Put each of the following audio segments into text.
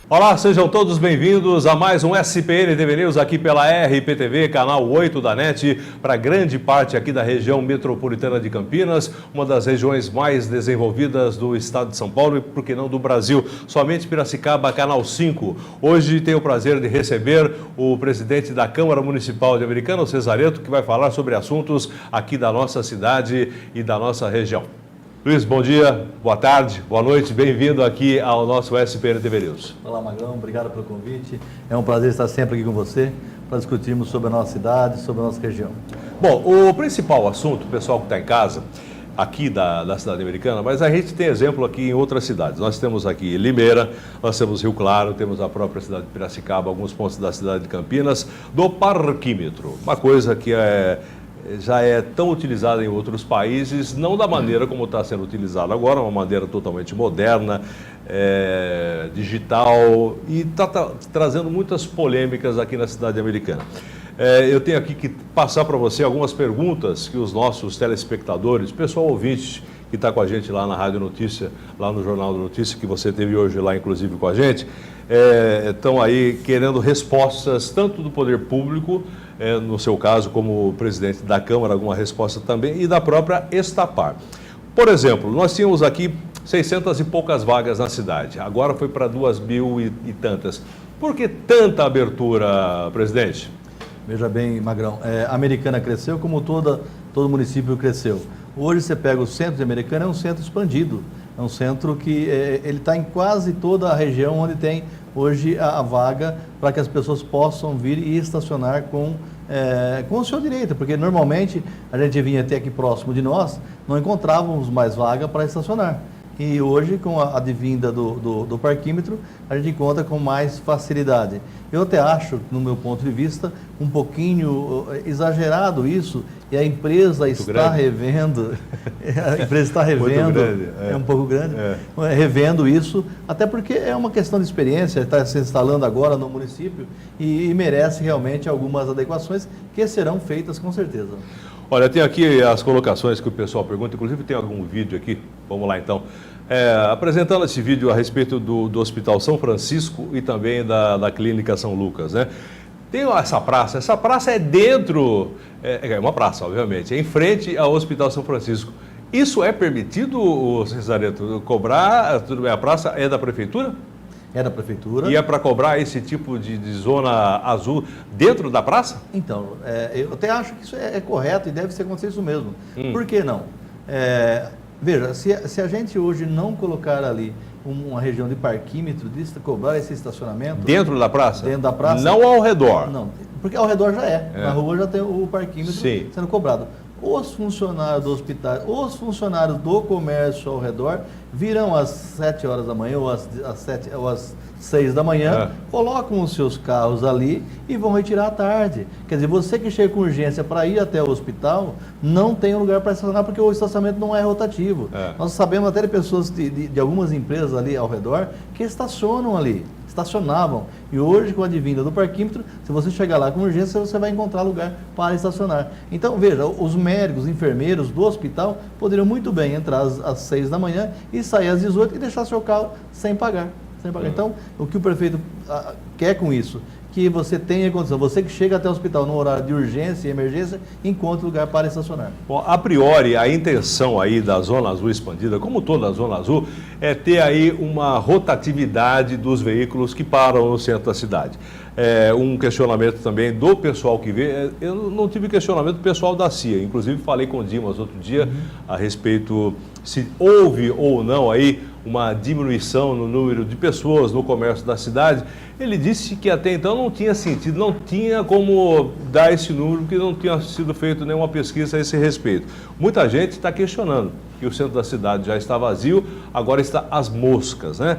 Olá, sejam todos bem-vindos a mais um SPN TV News aqui pela RPTV, canal 8 da NET, para grande parte aqui da região metropolitana de Campinas, uma das regiões mais desenvolvidas do estado de São Paulo e, por que não, do Brasil. Somente Piracicaba, canal 5. Hoje tenho o prazer de receber o presidente da Câmara Municipal de Americana, o Cesareto, que vai falar sobre assuntos aqui da nossa cidade e da nossa região. Luiz, bom dia, boa tarde, boa noite, bem-vindo aqui ao nosso SPN TV News. Olá, Magrão, obrigado pelo convite. É um prazer estar sempre aqui com você para discutirmos sobre a nossa cidade, sobre a nossa região. Bom, o principal assunto, o pessoal que está em casa, aqui da cidade americana, mas a gente tem exemplo aqui em outras cidades. Nós temos aqui Limeira, nós temos Rio Claro, temos a própria cidade de Piracicaba, alguns pontos da cidade de Campinas, do parquímetro, uma coisa que já é tão utilizada em outros países, não da maneira como está sendo utilizada agora, uma maneira totalmente moderna, digital, e está trazendo muitas polêmicas aqui na cidade americana. Eu tenho aqui que passar para você algumas perguntas que os nossos telespectadores, pessoal ouvinte que está com a gente lá na Rádio Notícia, lá no Jornal da Notícia, que você teve hoje lá inclusive com a gente, estão aí querendo respostas tanto do poder público, no seu caso como presidente da Câmara, alguma resposta também, e da própria Estapar. Por exemplo, nós tínhamos aqui 600 e poucas vagas na cidade, agora foi para 2.000 e tantas. Por que tanta abertura, presidente? Veja bem, Magrão, a Americana cresceu como todo município cresceu. Hoje você pega o centro de Americana, é um centro expandido, é um centro que ele está em quase toda a região onde tem hoje a vaga para que as pessoas possam vir e estacionar com o seu direito, porque normalmente a gente vinha até aqui próximo de nós, não encontrávamos mais vaga para estacionar. E hoje, com a advinda do parquímetro, a gente encontra com mais facilidade. Eu até acho, no meu ponto de vista, um pouquinho exagerado isso, e a empresa está revendo, é um pouco grande, revendo isso, até porque é uma questão de experiência, está se instalando agora no município e merece realmente algumas adequações que serão feitas com certeza. Olha, tem aqui as colocações que o pessoal pergunta, inclusive tem algum vídeo aqui, vamos lá então. Apresentando esse vídeo a respeito do Hospital São Francisco e também da Clínica São Lucas, né? Tem essa praça é dentro, é uma praça, obviamente, é em frente ao Hospital São Francisco. Isso é permitido, Cesareto, cobrar? Tudo bem, a praça é da Prefeitura? É da Prefeitura. E é para cobrar esse tipo de zona azul dentro da praça? Então, eu até acho que isso é correto e deve ser acontecer isso mesmo. Por que não? Veja, se a gente hoje não colocar ali uma região de parquímetro, de cobrar esse estacionamento... Dentro da praça? Dentro da praça. Não ao redor? Não, porque ao redor já na rua já tem o parquímetro sendo cobrado. Os funcionários do hospital, os funcionários do comércio ao redor virão às 7 horas da manhã ou às 6 da manhã, colocam os seus carros ali e vão retirar à tarde. Quer dizer, você que chega com urgência para ir até o hospital, não tem um lugar para estacionar porque o estacionamento não é rotativo. Nós sabemos até de pessoas de algumas empresas ali ao redor que estacionavam. E hoje, com a advinda do parquímetro, se você chegar lá com urgência, você vai encontrar lugar para estacionar. Então, veja, os médicos, os enfermeiros do hospital poderiam muito bem entrar às 6 da manhã e sair às 18 e deixar seu carro sem pagar. Então, o que o prefeito quer com isso? Que você tenha condição, você que chega até o hospital no horário de urgência e emergência, encontre lugar para estacionar. Bom, a priori, a intenção aí da Zona Azul expandida, como toda a Zona Azul, é ter aí uma rotatividade dos veículos que param no centro da cidade. Um questionamento também do pessoal que vê, eu não tive questionamento do pessoal da CIA, inclusive falei com o Dimas outro dia a respeito se houve ou não aí uma diminuição no número de pessoas no comércio da cidade. Ele disse que até então não tinha sentido, não tinha como dar esse número, porque não tinha sido feita nenhuma pesquisa a esse respeito. Muita gente está questionando que o centro da cidade já está vazio, agora está às moscas, né?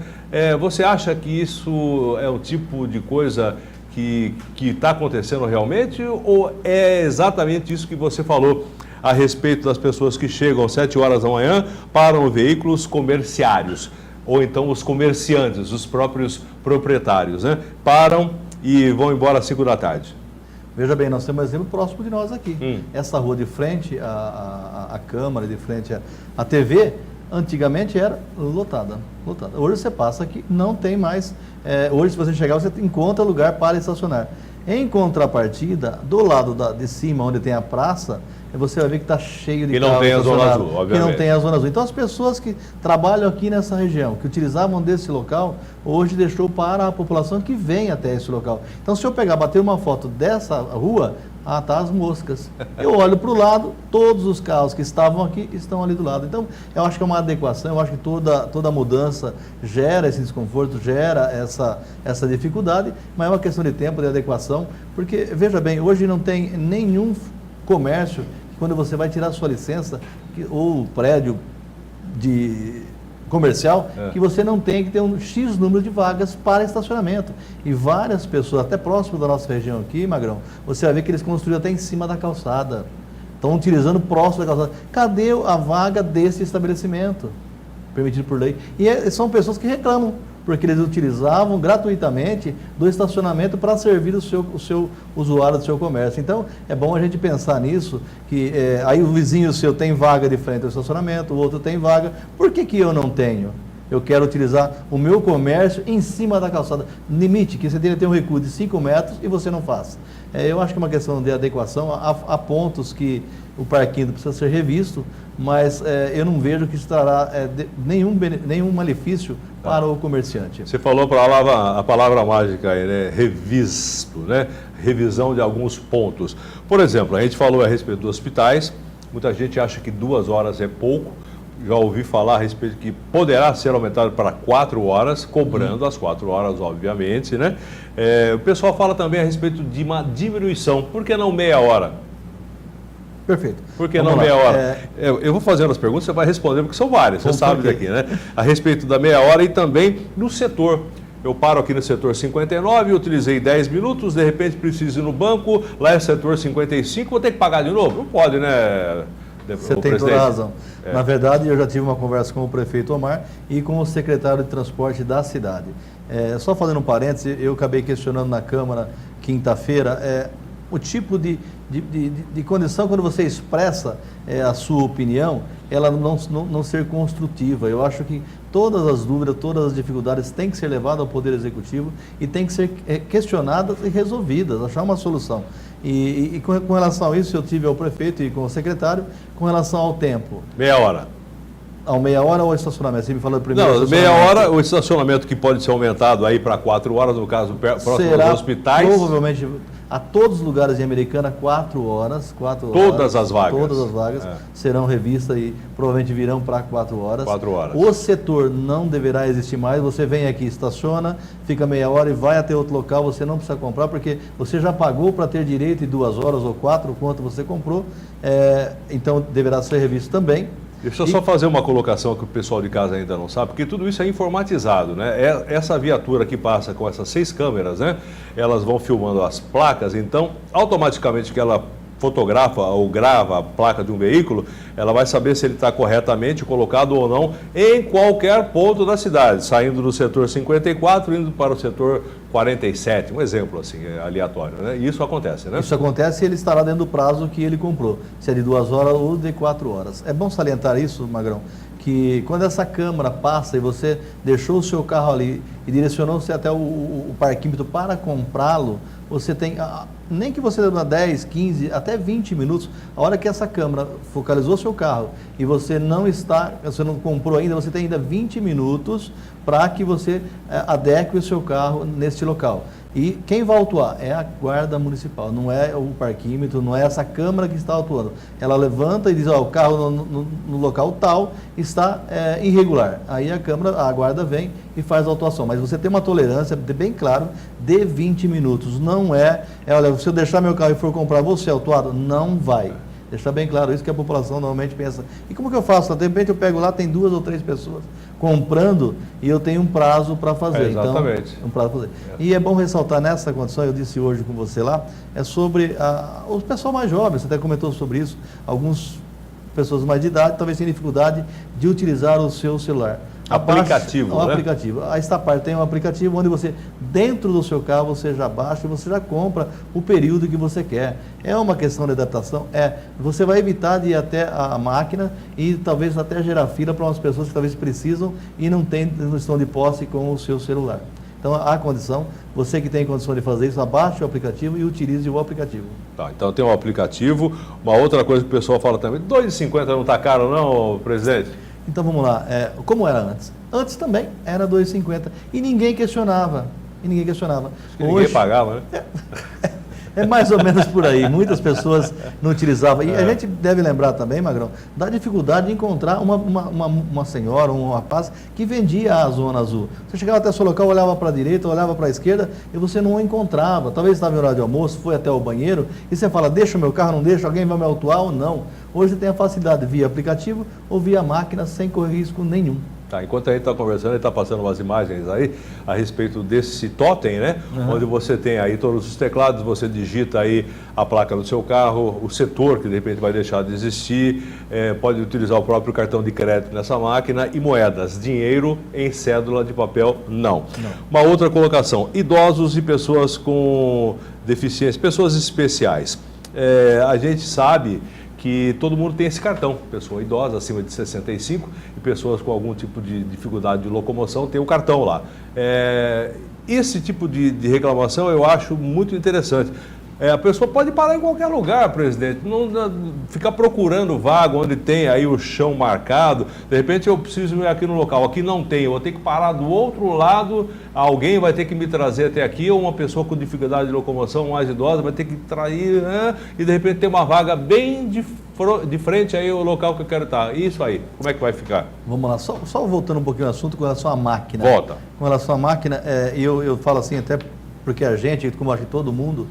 Você acha que isso é um tipo de coisa que está acontecendo realmente, ou é exatamente isso que você falou a respeito das pessoas que chegam às 7 horas da manhã, param veículos comerciários, ou então os comerciantes, os próprios proprietários, né? Param e vão embora às 5 da tarde. Veja bem, nós temos um exemplo próximo de nós aqui. Essa rua de frente à Câmara, de frente à TV, Antigamente era lotada. Hoje você passa aqui, não tem mais. Hoje, se você chegar, você encontra lugar para estacionar. Em contrapartida, do lado de cima, onde tem a praça, você vai ver que está cheio de carros. Que não tem a Zona Azul, obviamente. Que não tem a Zona Azul. Então, as pessoas que trabalham aqui nessa região, que utilizavam desse local, hoje deixou para a população que vem até esse local. Então, se eu bater uma foto dessa rua, tá as moscas. Eu olho para o lado, todos os carros que estavam aqui estão ali do lado. Então, eu acho que é uma adequação, eu acho que toda mudança gera esse desconforto, gera essa dificuldade, mas é uma questão de tempo, de adequação, porque, veja bem, hoje não tem nenhum comércio, quando você vai tirar sua licença, ou prédio comercial, que você não tem que ter um X número de vagas para estacionamento. E várias pessoas, até próximo da nossa região aqui, Magrão, você vai ver que eles construíram até em cima da calçada. Estão utilizando próximo da calçada. Cadê a vaga desse estabelecimento? Permitido por lei. E são pessoas que reclamam, porque eles utilizavam gratuitamente do estacionamento para servir o seu usuário do seu comércio. Então, é bom a gente pensar nisso, que aí o vizinho seu tem vaga de frente ao estacionamento, o outro tem vaga. Por que eu não tenho? Eu quero utilizar o meu comércio em cima da calçada. Limite, que você tem que ter um recuo de 5 metros e você não faz. Eu acho que é uma questão de adequação. Há pontos que o parquinho precisa ser revisto, mas eu não vejo que isso trará nenhum malefício para o comerciante. Você falou a palavra mágica aí, né? Revisto, né? Revisão de alguns pontos. Por exemplo, a gente falou a respeito dos hospitais, muita gente acha que 2 horas é pouco. Já ouvi falar a respeito que poderá ser aumentado para 4 horas, cobrando as 4 horas, obviamente, né? O pessoal fala também a respeito de uma diminuição. Por que não meia hora? Perfeito. Por que não meia hora? Eu vou fazendo as perguntas, você vai responder, porque são várias, você sabe daqui, né? A respeito da meia hora e também no setor. Eu paro aqui no setor 59, utilizei 10 minutos, de repente preciso ir no banco, lá é setor 55, vou ter que pagar de novo? Não pode, né? Você tem toda a razão. Na verdade, eu já tive uma conversa com o prefeito Omar e com o secretário de transporte da cidade. Só fazendo um parêntese, eu acabei questionando na Câmara quinta-feira o tipo de condição quando você expressa a sua opinião, ela não ser construtiva. Eu acho que todas as dúvidas, todas as dificuldades têm que ser levadas ao Poder Executivo e têm que ser questionadas e resolvidas, achar uma solução. E com relação a isso, eu tive ao prefeito e com o secretário, com relação ao tempo. Meia hora. Ao meia hora ou ao estacionamento? Você me falou primeiro. Não, meia hora, o estacionamento que pode ser aumentado aí para 4 horas, no caso, próximo aos hospitais. Provavelmente, a todos os lugares de Americana, 4 horas. Todas as vagas. Todas as vagas serão revistas e provavelmente virão para 4 horas. 4 horas. O setor não deverá existir mais. Você vem aqui, estaciona, fica meia hora e vai até outro local. Você não precisa comprar, porque você já pagou para ter direito de 2 horas ou 4, quanto você comprou. Então, deverá ser revisto também. Deixa eu só fazer uma colocação que o pessoal de casa ainda não sabe, porque tudo isso é informatizado, né? Essa viatura que passa com essas 6 câmeras, né? Elas vão filmando as placas, então automaticamente que ela fotografa ou grava a placa de um veículo, ela vai saber se ele está corretamente colocado ou não em qualquer ponto da cidade, saindo do setor 54, indo para o setor 47, um exemplo assim, aleatório, né? E isso acontece, né? Isso acontece e ele estará dentro do prazo que ele comprou, se é de 2 horas ou de 4 horas. É bom salientar isso, Magrão, que quando essa câmera passa e você deixou o seu carro ali e direcionou-se até o parquímetro para comprá-lo, você tem, nem que você demore 10, 15, até 20 minutos, a hora que essa câmera focalizou o seu carro e você não comprou ainda, você tem ainda 20 minutos para que você adeque o seu carro neste local. E quem vai autuar é a Guarda Municipal, não é o parquímetro, não é essa câmara que está autuando. Ela levanta e diz, o carro no local tal está irregular. Aí a Guarda vem e faz a autuação. Mas você tem uma tolerância, bem claro, de 20 minutos. Não olha, se eu deixar meu carro e for comprar, vou ser autuado? Não vai. Deixar bem claro isso que a população normalmente pensa. E como que eu faço? De repente eu pego lá, tem 2 ou 3 pessoas comprando e eu tenho um prazo para fazer. Exatamente. Então, um prazo para fazer. E é bom ressaltar nessa condição, eu disse hoje com você lá, é sobre o pessoal mais jovem, você até comentou sobre isso, algumas pessoas mais de idade talvez tenham dificuldade de utilizar o seu celular. Aplicativo, né? aplicativo. A Estapar tem um aplicativo onde você, dentro do seu carro, você já baixa e você já compra o período que você quer. É uma questão de adaptação? Você vai evitar de ir até a máquina e talvez até gerar fila para umas pessoas que talvez precisam e não estão de posse com o seu celular. Então, há condição, você que tem condição de fazer isso, abaixe o aplicativo e utilize o aplicativo. Tá, então tem um aplicativo. Uma outra coisa que o pessoal fala também, R$ 2,50 não está caro não, presidente? Então, vamos lá. Como era antes? Antes também era R$ 2,50 e ninguém questionava. Ninguém pagava, né? É mais ou menos por aí. Muitas pessoas não utilizavam. E a gente deve lembrar também, Magrão, da dificuldade de encontrar uma senhora, um rapaz que vendia a Zona Azul. Você chegava até o seu local, olhava para a direita, olhava para a esquerda e você não o encontrava. Talvez estava em horário de almoço, foi até o banheiro e você fala, deixa o meu carro, não deixa, alguém vai me autuar ou não. Hoje tem a facilidade via aplicativo ou via máquina sem correr risco nenhum. Tá, enquanto a gente está conversando, ele está passando umas imagens aí a respeito desse totem, né? Uhum. Onde você tem aí todos os teclados, você digita aí a placa do seu carro, o setor que de repente vai deixar de existir, pode utilizar o próprio cartão de crédito nessa máquina e moedas, dinheiro em cédula de papel, não. Uma outra colocação, idosos e pessoas com deficiência, pessoas especiais. A gente sabe que todo mundo tem esse cartão, pessoa idosa acima de 65 e pessoas com algum tipo de dificuldade de locomoção tem o cartão lá. Esse tipo de reclamação eu acho muito interessante. A pessoa pode parar em qualquer lugar, presidente, não ficar procurando vaga onde tem aí o chão marcado. De repente eu preciso ir aqui no local, aqui não tem, eu vou ter que parar do outro lado, alguém vai ter que me trazer até aqui, ou uma pessoa com dificuldade de locomoção mais idosa vai ter que trair, e de repente tem uma vaga bem de frente aí ao local que eu quero estar. Isso aí, como é que vai ficar? Vamos lá, só voltando um pouquinho ao assunto com relação à máquina. Volta. Com relação à máquina, eu falo assim até porque a gente, como acho que todo mundo,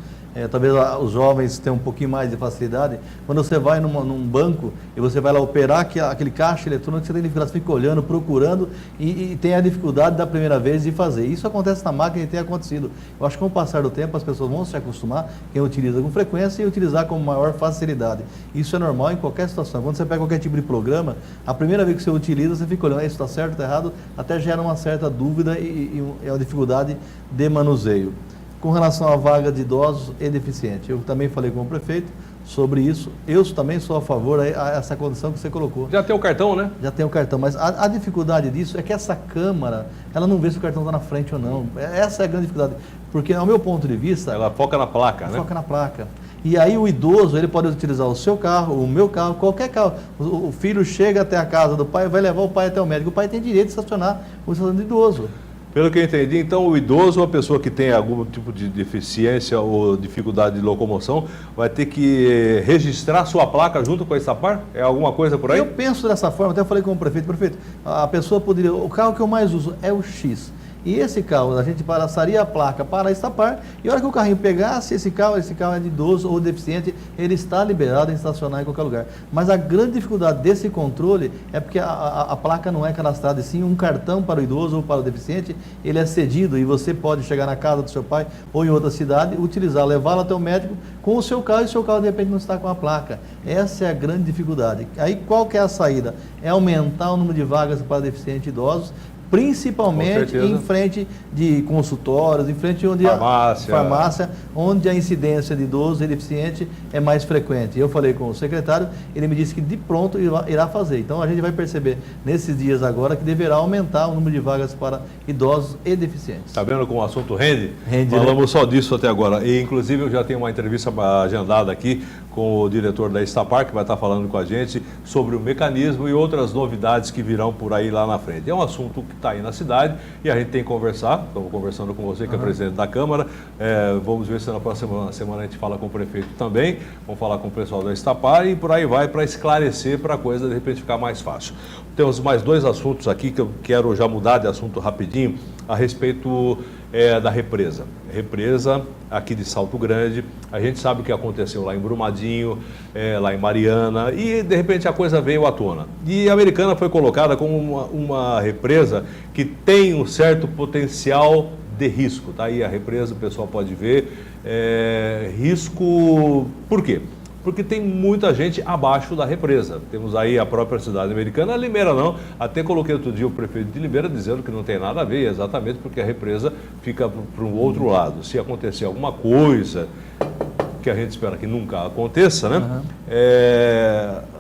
talvez os jovens tenham um pouquinho mais de facilidade. Quando você vai num banco e você vai lá operar aquele caixa eletrônico, você tem dificuldade, você fica olhando, procurando e tem a dificuldade da primeira vez de fazer. Isso acontece na máquina e tem acontecido. Eu acho que com o passar do tempo as pessoas vão se acostumar, quem utiliza com frequência e utilizar com maior facilidade. Isso é normal em qualquer situação. Quando você pega qualquer tipo de programa, a primeira vez que você utiliza, você fica olhando, isso está certo, está errado, até gera uma certa dúvida e uma dificuldade de manuseio. Com relação à vaga de idosos e deficientes, eu também falei com o prefeito sobre isso. Eu também sou a favor a essa condição que você colocou. Já tem o cartão, né? Já tem o cartão, mas a dificuldade disso é que essa câmara, ela não vê se o cartão está na frente ou não. Essa é a grande dificuldade, porque ao meu ponto de vista... Ela foca na placa, né? Foca na placa. E aí o idoso, ele pode utilizar o seu carro, o meu carro, qualquer carro. O filho chega até a casa do pai, vai levar o pai até o médico. O pai tem direito de estacionar o estacionamento do idoso. Pelo que eu entendi, então o idoso, a pessoa que tem algum tipo de deficiência ou dificuldade de locomoção, vai ter que registrar sua placa junto com a Estapar? É alguma coisa por aí? Eu penso dessa forma, até falei com o prefeito, a pessoa poderia, o carro que eu mais uso é o X. E esse carro, a gente passaria a placa para a Estapar, e a hora que o carrinho pegasse esse carro é de idoso ou deficiente, ele está liberado em estacionar em qualquer lugar. Mas a grande dificuldade desse controle é porque a placa não é cadastrada, e sim um cartão para o idoso ou para o deficiente, ele é cedido e você pode chegar na casa do seu pai ou em outra cidade, utilizar, levá-lo até o médico com o seu carro, e o seu carro de repente não está com a placa. Essa é a grande dificuldade. Aí qual que é a saída? É aumentar o número de vagas para deficientes e idosos, principalmente em frente de consultórios, em frente onde farmácia, onde a incidência de idoso e deficiente é mais frequente. Eu falei com o secretário, ele me disse que de pronto irá fazer. Então a gente vai perceber nesses dias agora que deverá aumentar o número de vagas para idosos e deficientes. Está vendo como o assunto rende? Falamos, né? Só disso até agora. E inclusive eu já tenho uma entrevista agendada aqui com o diretor da Estapar, que vai estar falando com a gente sobre o mecanismo e outras novidades que virão por aí lá na frente. É um assunto que está aí na cidade e a gente tem que conversar. Estamos conversando com você, que é presidente da Câmara. Vamos ver se na próxima semana a gente fala com o prefeito também. Vamos falar com o pessoal da Estapar e por aí vai, para esclarecer, para a coisa de repente ficar mais fácil. Temos mais dois assuntos aqui que eu quero já mudar de assunto rapidinho a respeito da represa. Represa aqui de Salto Grande, a gente sabe o que aconteceu lá em Brumadinho, lá em Mariana, e de repente a coisa veio à tona. E a Americana foi colocada como uma represa que tem um certo potencial de risco. Tá aí a represa, o pessoal pode ver. Risco, por quê? porque tem muita gente abaixo da represa. Temos aí a própria cidade americana, a Limeira não. Até coloquei outro dia o prefeito de Limeira dizendo que não tem nada a ver, exatamente porque a represa fica para um outro lado. Se acontecer alguma coisa, que a gente espera que nunca aconteça, né? Uhum.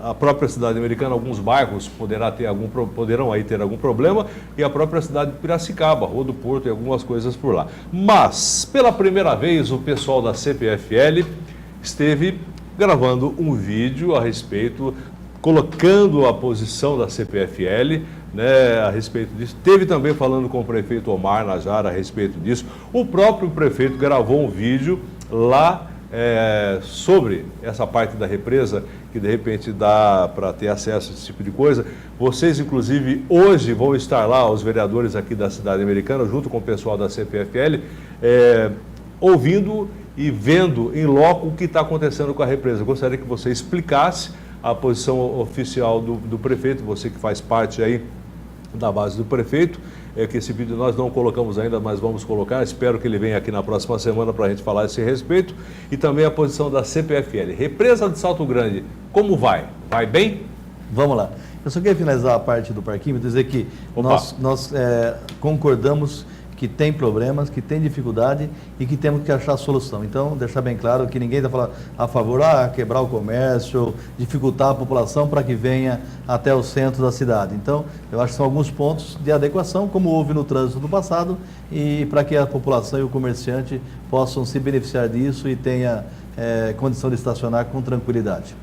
A própria cidade americana, alguns bairros poderão aí ter algum problema, e a própria cidade de Piracicaba, Rua do Porto e algumas coisas por lá. Mas, pela primeira vez, o pessoal da CPFL esteve gravando um vídeo a respeito, colocando a posição da CPFL, né, a respeito disso. Teve também falando com o prefeito Omar Najara a respeito disso. O próprio prefeito gravou um vídeo lá sobre essa parte da represa, que de repente dá para ter acesso a esse tipo de coisa. Vocês, inclusive, hoje vão estar lá, os vereadores aqui da cidade americana, junto com o pessoal da CPFL, ouvindo e vendo em loco o que está acontecendo com a represa. Eu gostaria que você explicasse a posição oficial do prefeito, você que faz parte aí da base do prefeito, que esse vídeo nós não colocamos ainda, mas vamos colocar. Espero que ele venha aqui na próxima semana para a gente falar a esse respeito. E também a posição da CPFL. Represa de Salto Grande, como vai? Vai bem? Vamos lá. Eu só queria finalizar a parte do parquímetro, dizer que nós concordamos que tem problemas, que tem dificuldade e que temos que achar solução. Então, deixar bem claro que ninguém está falando a favor, quebrar o comércio, dificultar a população para que venha até o centro da cidade. Então, eu acho que são alguns pontos de adequação, como houve no trânsito do passado, e para que a população e o comerciante possam se beneficiar disso e tenha condição de estacionar com tranquilidade.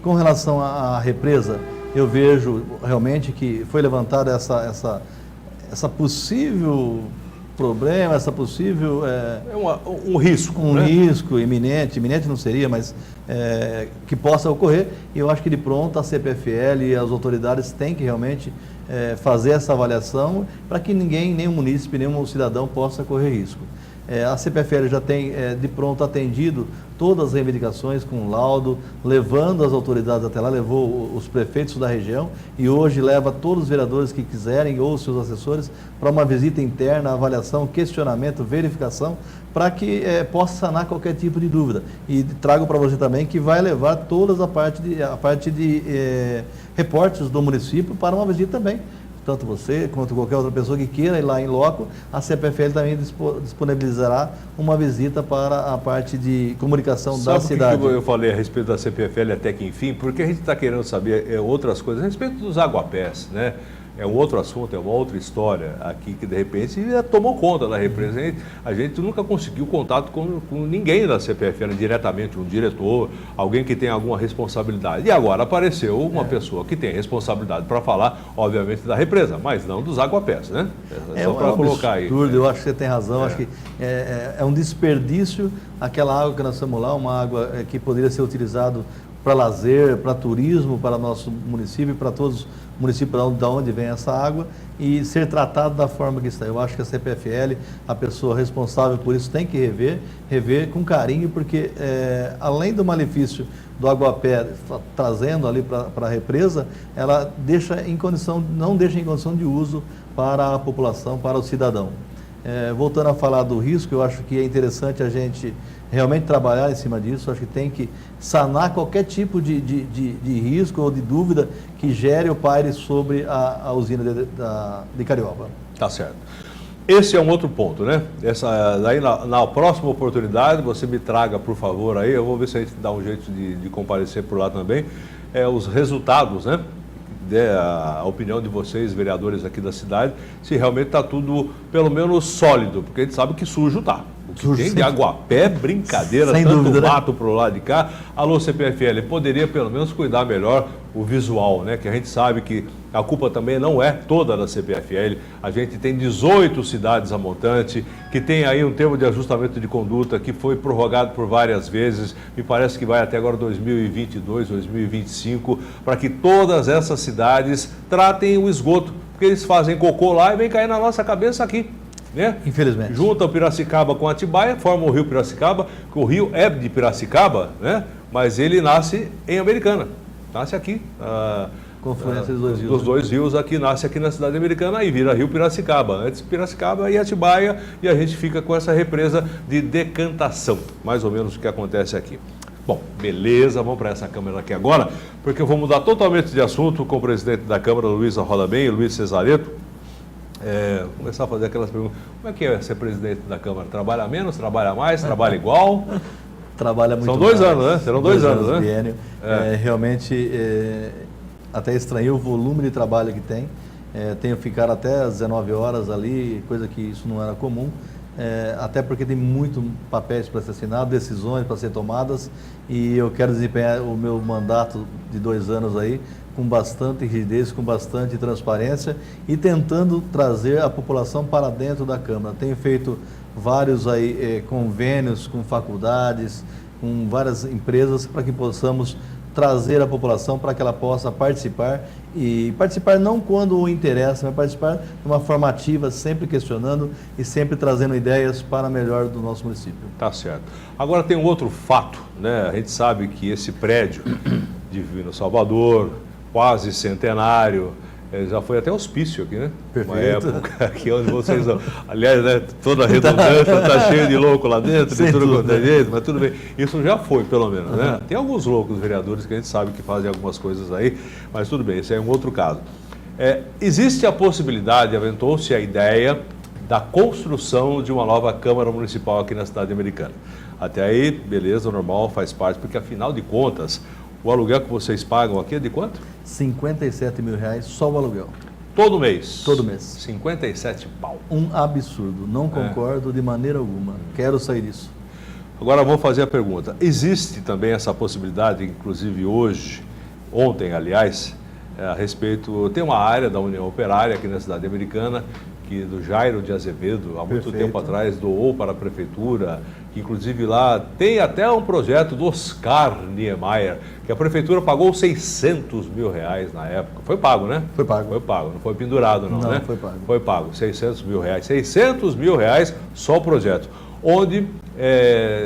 Com relação à represa, eu vejo realmente que foi levantada essa possível problema, essa possível... um risco. Um risco iminente não seria, mas que possa ocorrer. E eu acho que de pronto a CPFL e as autoridades têm que realmente fazer essa avaliação para que ninguém, nenhum munícipe, nenhum cidadão possa correr risco. A CPFL já tem de pronto atendido todas as reivindicações com laudo, levando as autoridades até lá, levou os prefeitos da região e hoje leva todos os vereadores que quiserem ou seus assessores para uma visita interna, avaliação, questionamento, verificação, para que possa sanar qualquer tipo de dúvida. E trago para você também que vai levar toda a parte de reportes do município para uma visita também. Tanto você quanto qualquer outra pessoa que queira ir lá em loco, a CPFL também disponibilizará uma visita para a parte de comunicação da cidade. Sabe o que eu falei a respeito da CPFL até que enfim? Porque a gente está querendo saber outras coisas a respeito dos aguapés, né? É um outro assunto, é uma outra história aqui que de repente tomou conta da represa. A gente nunca conseguiu contato com ninguém da CPFL diretamente, um diretor, alguém que tem alguma responsabilidade. E agora apareceu uma pessoa que tem responsabilidade para falar, obviamente, da represa, mas não dos aguapés, né? Só para colocar aí. Eu acho que você tem razão, acho que é um desperdício aquela água que nós estamos lá, uma água que poderia ser utilizada para lazer, para turismo, para nosso município, para todos os municípios de onde vem essa água e ser tratado da forma que está. Eu acho que a CPFL, a pessoa responsável por isso, tem que rever com carinho, porque além do malefício do aguapé trazendo ali para a represa, ela não deixa em condição de uso para a população, para o cidadão. Voltando a falar do risco, eu acho que é interessante a gente realmente trabalhar em cima disso. Acho que tem que sanar qualquer tipo de risco ou de dúvida que gere ou paire sobre a usina de Carioba. Tá certo. Esse é um outro ponto, né? Daí na próxima oportunidade você me traga, por favor, aí, eu vou ver se a gente dá um jeito de comparecer por lá também, os resultados, né? A opinião de vocês, vereadores aqui da cidade, se realmente está tudo, pelo menos, sólido, porque a gente sabe que sujo está. O que tem de aguapé, brincadeira, sem tanto dúvida, mato para o lado de cá. Alô, CPFL, poderia pelo menos cuidar melhor o visual, né? Que a gente sabe que a culpa também não é toda da CPFL. A gente tem 18 cidades a montante, que tem aí um termo de ajustamento de conduta que foi prorrogado por várias vezes, me parece que vai até agora 2022, 2025, para que todas essas cidades tratem o esgoto, porque eles fazem cocô lá e vem cair na nossa cabeça aqui. Né? Infelizmente. Junta o Piracicaba com Atibaia, forma o Rio Piracicaba, que o rio é de Piracicaba, né? Mas ele nasce em Americana, nasce aqui. Confluência dos dois rios. Dos dois rios aqui, nasce aqui na cidade americana e vira Rio Piracicaba. Antes Piracicaba e Atibaia, e a gente fica com essa represa de decantação, mais ou menos o que acontece aqui. Bom, beleza, vamos para essa câmera aqui agora, porque eu vou mudar totalmente de assunto com o presidente da Câmara, Luiz Roda Bem, Luiz Cesareto. Vou começar a fazer aquelas perguntas. Como é que é ser presidente da Câmara? Trabalha menos, trabalha mais, trabalha igual? Trabalha muito. São 2 mais. anos, né? Serão 2 anos, né? Biênio. Realmente, até estranhei o volume de trabalho que tem. Tenho que ficar até às 19 horas ali, coisa que isso não era comum. Até porque tem muito papéis para ser assinado, decisões para ser tomadas, e eu quero desempenhar o meu mandato de 2 anos aí com bastante rigidez, com bastante transparência e tentando trazer a população para dentro da Câmara. Tenho feito vários aí, convênios com faculdades, com várias empresas, para que possamos trazer a população para que ela possa participar, e participar não quando o interessa, mas participar de uma forma ativa, sempre questionando e sempre trazendo ideias para melhor do nosso município. Tá certo. Agora tem um outro fato, né? A gente sabe que esse prédio de Divino Salvador, quase centenário, já foi até hospício aqui, né? Perfeito. Uma época aqui onde vocês... Aliás, né, toda a redundância está cheia de louco lá dentro, de tudo quanto é jeito, mas tudo bem. Isso já foi, pelo menos, né? Tem alguns loucos vereadores que a gente sabe que fazem algumas coisas aí, mas tudo bem, esse é um outro caso. Existe a possibilidade, aventou-se a ideia da construção de uma nova Câmara Municipal aqui na cidade americana. Até aí, beleza, normal, faz parte, porque afinal de contas, o aluguel que vocês pagam aqui é de quanto? R$57 mil só o aluguel. Todo mês? Todo mês. 57 pau. Um absurdo. Não concordo de maneira alguma. Quero sair disso. Agora vou fazer a pergunta. Existe também essa possibilidade, inclusive hoje, ontem, aliás, a respeito... Tem uma área da União Operária aqui na cidade americana, que do Jairo de Azevedo, há muito tempo atrás, doou para a prefeitura, que inclusive lá tem até um projeto do Oscar Niemeyer, que a prefeitura pagou R$600 mil na época. Foi pago, né? Foi pago. Foi pago, não foi pendurado não, né? Foi pago. Foi pago, R$600 mil. R$600 mil só o projeto, onde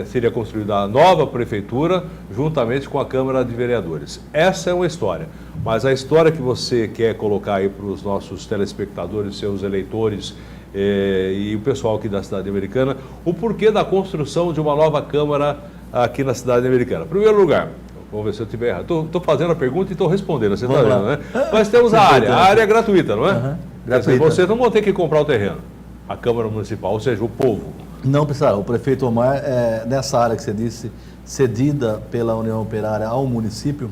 seria construída a nova prefeitura juntamente com a Câmara de Vereadores. Essa é uma história, mas a história que você quer colocar aí para os nossos telespectadores, seus eleitores e o pessoal aqui da cidade americana, o porquê da construção de uma nova Câmara aqui na cidade americana. Em primeiro lugar, vamos ver se eu estiver errado. Estou fazendo a pergunta e estou respondendo, você está vendo, né? Nós temos a área é gratuita, não é? Gratuita. Vocês não vão ter que comprar o terreno, a Câmara Municipal, ou seja, o povo. Não precisará. O prefeito Omar, nessa área que você disse, cedida pela União Operária ao município,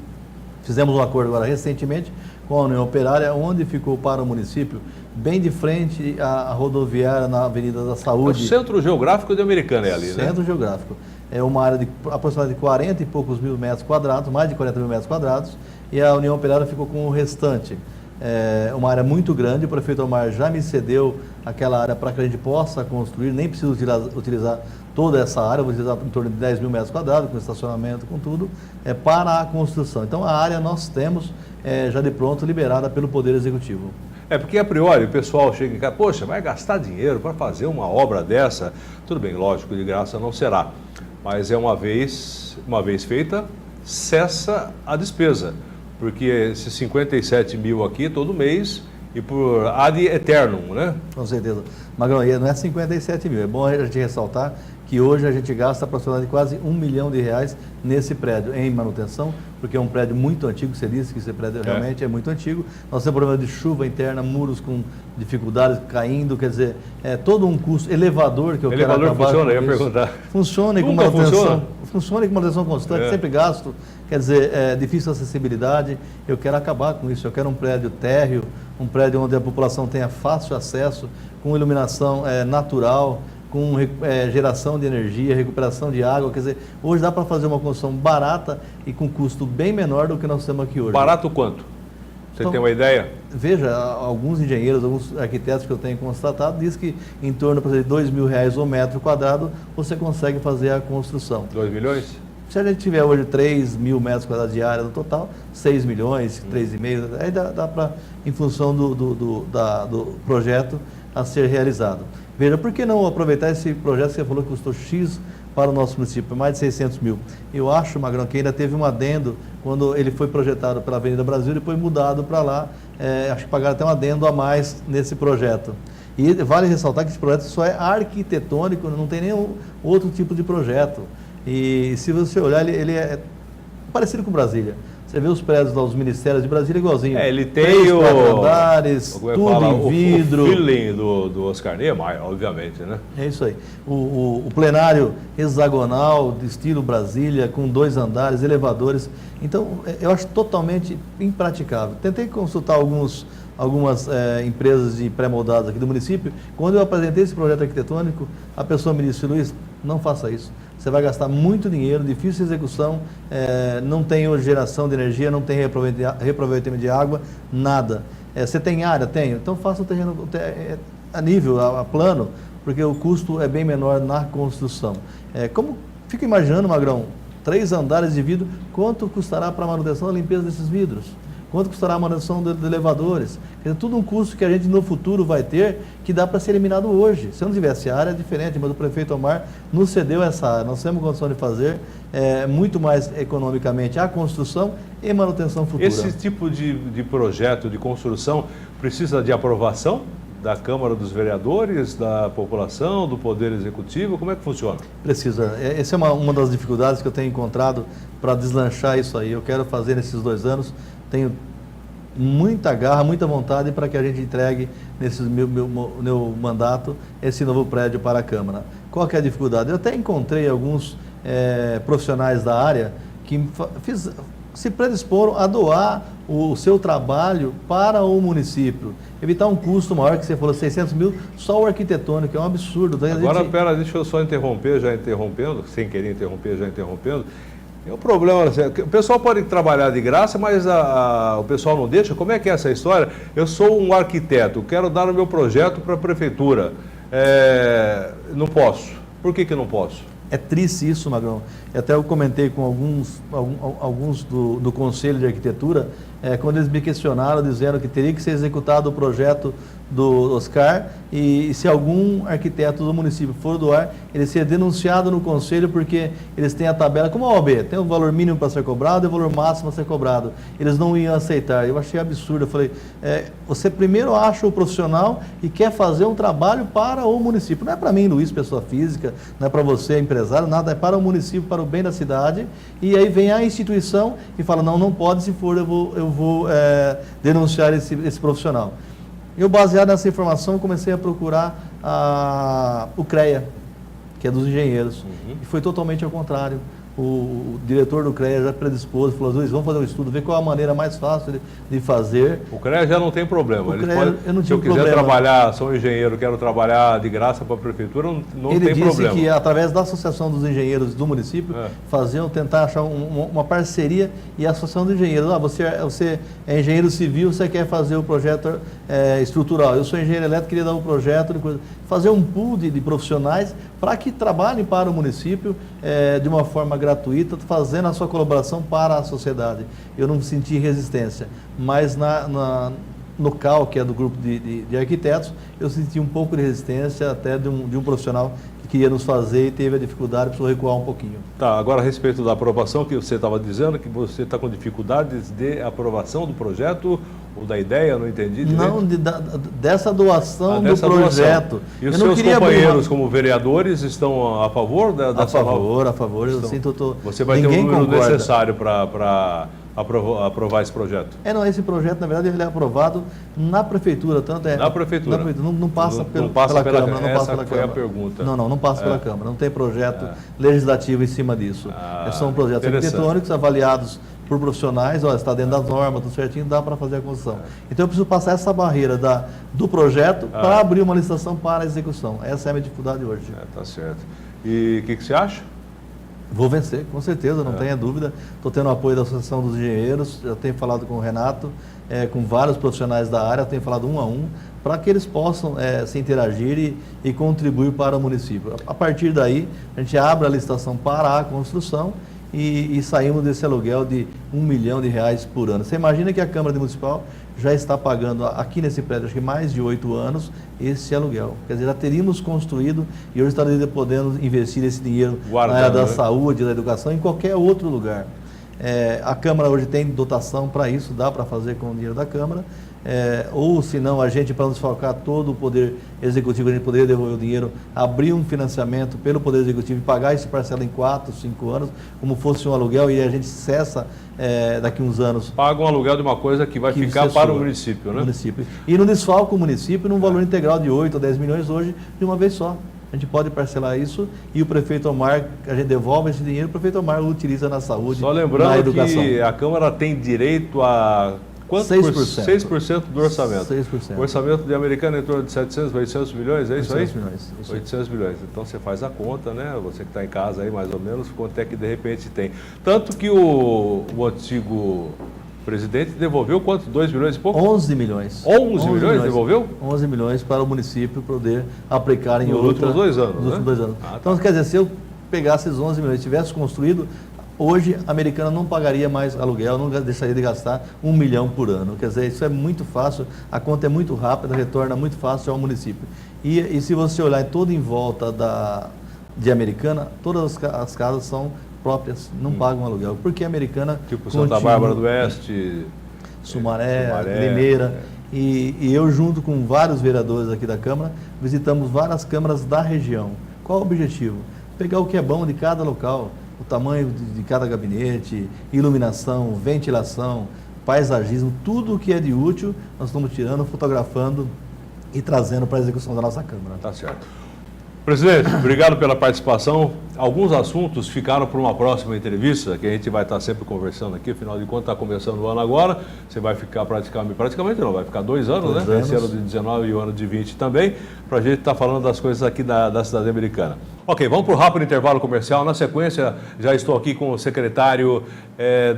fizemos um acordo agora recentemente com a União Operária, onde ficou para o município, bem de frente à rodoviária na Avenida da Saúde. O centro geográfico de Americana é ali, né? Centro geográfico. É uma área de aproximadamente 40 e poucos mil metros quadrados, mais de 40 mil metros quadrados, e a União Operária ficou com o restante. Uma área muito grande, o prefeito Omar já me cedeu aquela área para que a gente possa construir, nem preciso utilizar toda essa área, vou utilizar em torno de 10 mil metros quadrados, com estacionamento, com tudo, para a construção. Então a área nós temos já de pronto liberada pelo Poder Executivo. Porque a priori o pessoal chega em casa, poxa, vai gastar dinheiro para fazer uma obra dessa? Tudo bem, lógico, de graça não será, mas uma vez feita, cessa a despesa. Porque esses 57 mil aqui todo mês e por ad eternum, né? Com certeza. Magrão, não é 57 mil. É bom a gente ressaltar que hoje a gente gasta aproximadamente quase R$1 milhão nesse prédio em manutenção, porque é um prédio muito antigo, você disse que esse prédio realmente é muito antigo. Nós temos problema de chuva interna, muros com dificuldades caindo, quer dizer, todo um custo, elevador que eu quero acabar. Elevador funciona, eu ia perguntar. Funciona com manutenção. Funciona com manutenção constante, sempre gasto. Quer dizer, difícil acessibilidade, eu quero acabar com isso, eu quero um prédio térreo, um prédio onde a população tenha fácil acesso, com iluminação natural, com geração de energia, recuperação de água, quer dizer, hoje dá para fazer uma construção barata e com custo bem menor do que nós temos aqui hoje. Barato quanto? Você tem uma ideia? Veja, alguns engenheiros, alguns arquitetos que eu tenho constatado, dizem que em torno de R$2 mil o metro quadrado você consegue fazer a construção. 2 milhões? Se a gente tiver hoje 3 mil metros quadrados de área no total, 6 milhões, 3,5, aí dá para, em função do projeto a ser realizado. Veja, por que não aproveitar esse projeto que você falou que custou X para o nosso município, mais de 600 mil? Eu acho, Magrão, que ainda teve um adendo quando ele foi projetado pela Avenida Brasil e depois mudado para lá, acho que pagaram até um adendo a mais nesse projeto. E vale ressaltar que esse projeto só é arquitetônico, não tem nenhum outro tipo de projeto. E se você olhar, ele é parecido com Brasília. Você vê os prédios dos ministérios de Brasília igualzinho. Ele tem 4 andares, tudo em vidro. O feeling do Oscar Niemeyer, obviamente, né? É isso aí. O plenário hexagonal, de estilo Brasília, com 2 andares, elevadores. Então, eu acho totalmente impraticável. Tentei consultar algumas empresas de pré-moldados aqui do município. Quando eu apresentei esse projeto arquitetônico, a pessoa me disse: Luiz, não faça isso. Você vai gastar muito dinheiro, difícil execução, não tem hoje geração de energia, não tem reaproveitamento de água, nada. Você tem área? Tenho. Então faça o terreno a nível, a plano, porque o custo é bem menor na construção. Fica imaginando, Magrão, 3 andares de vidro, quanto custará para a manutenção e limpeza desses vidros? Quanto custará a manutenção de elevadores? Quer dizer, tudo um custo que a gente no futuro vai ter, que dá para ser eliminado hoje. Se eu não tivesse área, é diferente, mas o prefeito Omar nos cedeu essa área. Nós temos condição de fazer muito mais economicamente a construção e manutenção futura. Esse tipo de projeto de construção precisa de aprovação da Câmara dos Vereadores, da população, do Poder Executivo? Como é que funciona? Precisa. Essa é uma das dificuldades que eu tenho encontrado para deslanchar isso aí. Eu quero fazer nesses 2 anos. Tenho muita garra, muita vontade para que a gente entregue, nesse meu mandato, esse novo prédio para a Câmara. Qual que é a dificuldade? Eu até encontrei alguns profissionais da área que se predisporam a doar o seu trabalho para o município. Evitar um custo maior, que você falou, 600 mil, só o arquitetônico, é um absurdo. Agora, pera, deixa eu só interromper, sem querer interromper, já interrompendo. O problema é que o pessoal pode trabalhar de graça, mas o pessoal não deixa. Como é que é essa história? Eu sou um arquiteto, quero dar o meu projeto para a prefeitura. Não posso. Por que não posso? É triste isso, Magrão. Até eu comentei com alguns do Conselho de Arquitetura, quando eles me questionaram, dizendo que teria que ser executado o projeto do Oscar, e se algum arquiteto do município for doar, ele ser denunciado no Conselho, porque eles têm a tabela, como a OAB, tem um valor mínimo para ser cobrado e o valor máximo a ser cobrado. Eles não iam aceitar. Eu achei absurdo. Eu falei, você primeiro acha o profissional e quer fazer um trabalho para o município. Não é para mim, Luiz, pessoa física, não é para você, empresário, nada, é para o município, para o bem da cidade. E aí vem a instituição e fala, não pode, se for eu vou denunciar esse profissional. Eu, baseado nessa informação, comecei a procurar o CREA, que é dos engenheiros, e foi totalmente ao contrário. O diretor do CREA já predispôs, falou: Luiz, vamos fazer um estudo, ver qual a maneira mais fácil de fazer. O CREA já não tem problema. Se eu quiser problema. Trabalhar, sou engenheiro, quero trabalhar de graça para a prefeitura, não tem problema. Ele disse que, através da Associação dos Engenheiros do município, tentar achar uma parceria, e a Associação dos Engenheiros, você é engenheiro civil, você quer fazer o projeto estrutural, eu sou engenheiro elétrico, queria dar um projeto, fazer um pool de profissionais para que trabalhem para o município de uma forma gratuita, fazendo a sua colaboração para a sociedade. Eu não senti resistência, mas no CAL, que é do grupo de arquitetos, eu senti um pouco de resistência até de um profissional que queria nos fazer e teve a dificuldade, precisou recuar um pouquinho. Tá, agora a respeito da aprovação, que você estava dizendo que você está com dificuldades de aprovação do projeto ou da ideia, não entendi direito. Não, dessa doação do projeto. E os seus companheiros como vereadores estão a favor dessa A favor. Eu sinto, você vai ter o número necessário para aprovar esse projeto? Esse projeto, na verdade, ele é aprovado na prefeitura. Na prefeitura? Não passa pela Câmara. Essa foi a pergunta. Não passa pela Câmara. Não tem projeto legislativo em cima disso. São projetos arquitetônicos avaliados por profissionais, está dentro das normas, tudo certinho, dá para fazer a construção. Então eu preciso passar essa barreira do projeto para abrir uma licitação para a execução. Essa é a minha dificuldade hoje. Tá certo. E o que você acha? Vou vencer, com certeza, não tenha dúvida. Estou tendo o apoio da Associação dos Engenheiros, já tenho falado com o Renato, com vários profissionais da área, tenho falado um a um, para que eles possam se interagir e contribuir para o município. A partir daí, a gente abre a licitação para a construção e saímos desse aluguel de R$1 milhão por ano. Você imagina que a Câmara Municipal já está pagando aqui nesse prédio, acho que mais de 8 anos, esse aluguel. Quer dizer, já teríamos construído e hoje estaríamos podendo investir esse dinheiro na área da saúde, da educação, em qualquer outro lugar. A Câmara hoje tem dotação para isso, dá para fazer com o dinheiro da Câmara. ou se não, a gente, para nos focar todo o poder executivo, a gente poderia devolver o dinheiro, abrir um financiamento pelo poder executivo e pagar esse parcela em 4, 5 anos, como fosse um aluguel, e a gente cessa daqui a uns anos. Paga um aluguel de uma coisa que vai ficar para o município, né? Município. E não desfalca o município num valor integral de 8 ou 10 milhões hoje, de uma vez só. A gente pode parcelar isso e o prefeito Omar, a gente devolve esse dinheiro, o prefeito Omar utiliza na saúde, só lembrando na educação. Que a Câmara tem direito a... Quanto 6%. 6% do orçamento. 6%. O orçamento de Americana é em torno de 700, 800 milhões, é isso aí? 800 milhões. Isso. 800 milhões. Então você faz a conta, né? Você que está em casa aí, mais ou menos, quanto é que de repente tem. Tanto que o antigo presidente devolveu quanto? 2 milhões e pouco? 11 milhões. 11 milhões devolveu? 11 milhões para o município poder aplicar em nos últimos 2 anos, nos últimos 2 anos. Então, quer dizer, se eu pegasse esses 11 milhões e tivesse construído, hoje a Americana não pagaria mais aluguel, não deixaria de gastar 1 milhão por ano. Quer dizer, isso é muito fácil, a conta é muito rápida, retorna muito fácil ao município. E se você olhar todo em volta de Americana, todas as casas são próprias, não pagam aluguel. Porque a Americana... Tipo Santa Bárbara do Oeste... Sumaré, Limeira. E eu, junto com vários vereadores aqui da Câmara, visitamos várias câmaras da região. Qual o objetivo? Pegar o que é bom de cada local, o tamanho de cada gabinete, iluminação, ventilação, paisagismo, tudo o que é de útil, nós estamos tirando, fotografando e trazendo para a execução da nossa Câmara. Tá certo. Presidente, obrigado pela participação. Alguns assuntos ficaram para uma próxima entrevista, que a gente vai estar sempre conversando aqui, afinal de contas está começando o ano agora, você vai ficar praticamente não, vai ficar 2 anos, né? Esse ano de 19 e o ano de 20 também, para a gente estar falando das coisas aqui da cidade americana. Ok, vamos para o rápido intervalo comercial. Na sequência, já estou aqui com o secretário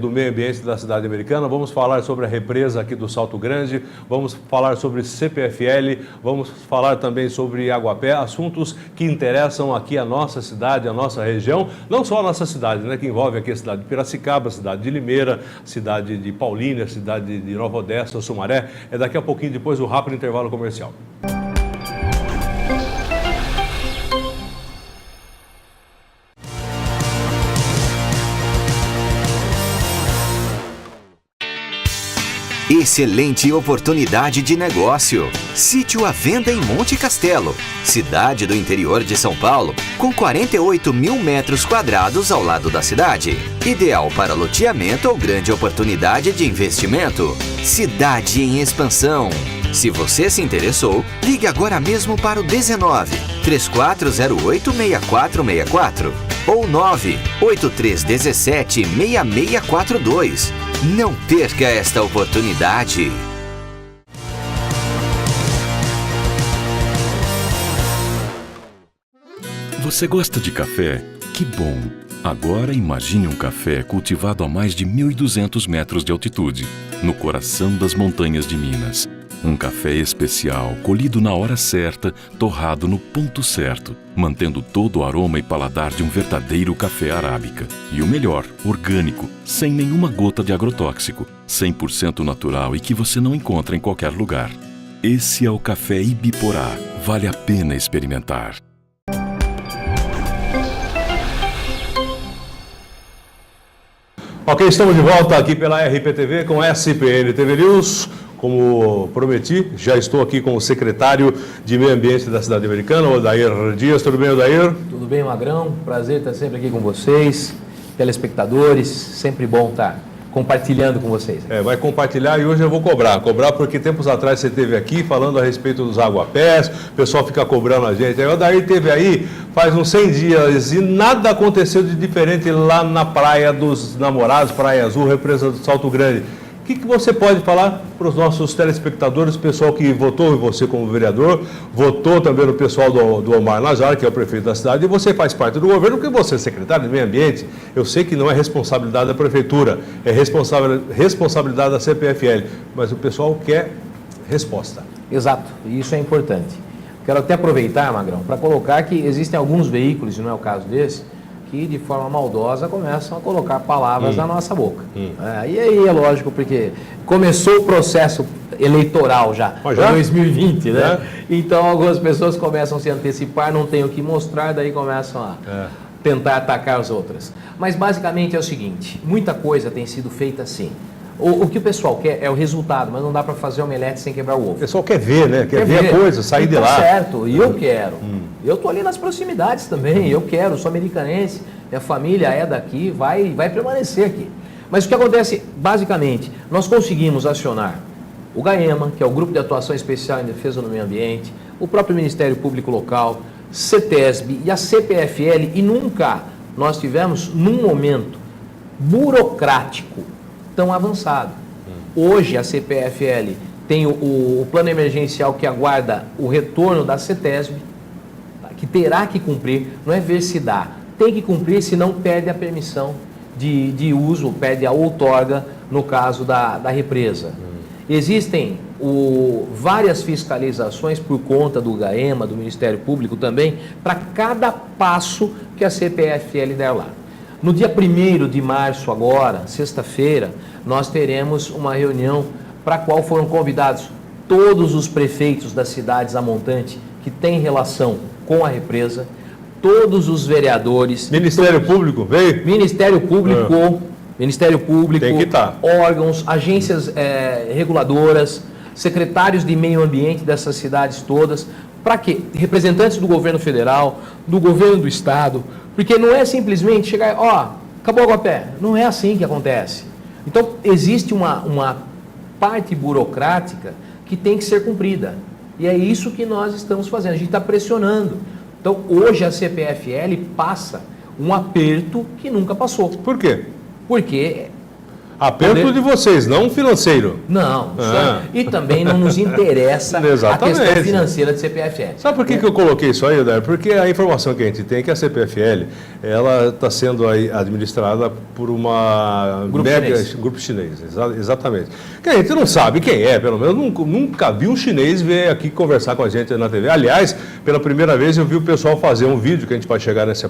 do Meio Ambiente da cidade americana. Vamos falar sobre a represa aqui do Salto Grande, vamos falar sobre CPFL, vamos falar também sobre Aguapé, assuntos que interessam aqui a nossa cidade, a nossa região, não só a nossa cidade, né, que envolve aqui a cidade de Piracicaba, a cidade de Limeira, a cidade de Paulínia, a cidade de Nova Odessa, Sumaré. É daqui a pouquinho, depois do rápido intervalo comercial. Excelente oportunidade de negócio. Sítio à venda em Monte Castelo, cidade do interior de São Paulo, com 48 mil metros quadrados ao lado da cidade. Ideal para loteamento ou grande oportunidade de investimento. Cidade em expansão. Se você se interessou, ligue agora mesmo para o 19 3408 6464 ou 98317 6642. Não perca esta oportunidade. Você gosta de café? Que bom! Agora imagine um café cultivado a mais de 1.200 metros de altitude, no coração das montanhas de Minas. Um café especial, colhido na hora certa, torrado no ponto certo, mantendo todo o aroma e paladar de um verdadeiro café arábica. E o melhor, orgânico, sem nenhuma gota de agrotóxico, 100% natural e que você não encontra em qualquer lugar. Esse é o café Ibiporá. Vale a pena experimentar. Ok, estamos de volta aqui pela RPTV com SPN TV News. Como prometi, já estou aqui com o secretário de Meio Ambiente da cidade americana, Odair Dias. Tudo bem, Odair? Tudo bem, Magrão. Prazer estar sempre aqui com vocês, telespectadores. Sempre bom estar compartilhando com vocês. Vai compartilhar e hoje eu vou cobrar. Cobrar porque tempos atrás você esteve aqui falando a respeito dos aguapés, o pessoal fica cobrando a gente. Aí o Odair esteve aí faz uns 100 dias e nada aconteceu de diferente lá na Praia dos Namorados, Praia Azul, represa do Salto Grande. O que você pode falar para os nossos telespectadores, o pessoal que votou em você como vereador, votou também no pessoal do Omar Nazar, que é o prefeito da cidade, e você faz parte do governo, porque você é secretário de Meio Ambiente. Eu sei que não é responsabilidade da prefeitura, é responsabilidade da CPFL, mas o pessoal quer resposta. Exato, e isso é importante. Quero até aproveitar, Magrão, para colocar que existem alguns veículos, e não é o caso desse, que de forma maldosa começam a colocar palavras na nossa boca. E aí é lógico, porque começou o processo eleitoral já, para 2020, né? Então algumas pessoas começam a se antecipar, não tem o que mostrar, daí começam a tentar atacar as outras. Mas basicamente é o seguinte, muita coisa tem sido feita assim. O que o pessoal quer é o resultado, mas não dá para fazer omelete sem quebrar o ovo. O pessoal quer ver, né? Quer ver a coisa, sair de lá. Tá certo, e eu quero. Eu estou ali nas proximidades também, eu quero, sou americanense, minha família é daqui, vai permanecer aqui. Mas o que acontece, basicamente, nós conseguimos acionar o GAEMA, que é o Grupo de Atuação Especial em Defesa do Meio Ambiente, o próprio Ministério Público Local, CETESB e a CPFL, e nunca nós tivemos, num momento burocrático tão avançado. Hoje a CPFL tem o plano emergencial que aguarda o retorno da CETESB, que terá que cumprir, não é ver se dá, tem que cumprir, senão perde a permissão de uso, perde a outorga no caso da represa. Existem várias fiscalizações por conta do GAEMA, do Ministério Público também, para cada passo que a CPFL der lá. No dia 1º de março agora, sexta-feira, nós teremos uma reunião para a qual foram convidados todos os prefeitos das cidades a montante que têm relação com a represa, todos os vereadores... Ministério Público veio? Ministério Público... Ministério Público, tem que estar. Órgãos, agências reguladoras, secretários de meio ambiente dessas cidades todas, para quê? Representantes do governo federal, do governo do estado, porque não é simplesmente chegar, acabou o Aguapé, não é assim que acontece. Então, existe uma parte burocrática que tem que ser cumprida, e é isso que nós estamos fazendo, a gente está pressionando. Então, hoje a CPFL passa um aperto que nunca passou. Por quê? Porque... Aperto de vocês, não financeiro. Não. E também não nos interessa a questão financeira de CPFL. Sabe por que eu coloquei isso aí, Odair? Porque a informação que a gente tem é que a CPFL ela está sendo aí administrada por uma grupo chinês. Exatamente. Que a gente não sabe quem é, pelo menos nunca vi um chinês vir aqui conversar com a gente na TV. Aliás, pela primeira vez eu vi o pessoal fazer um vídeo, que a gente vai chegar nesse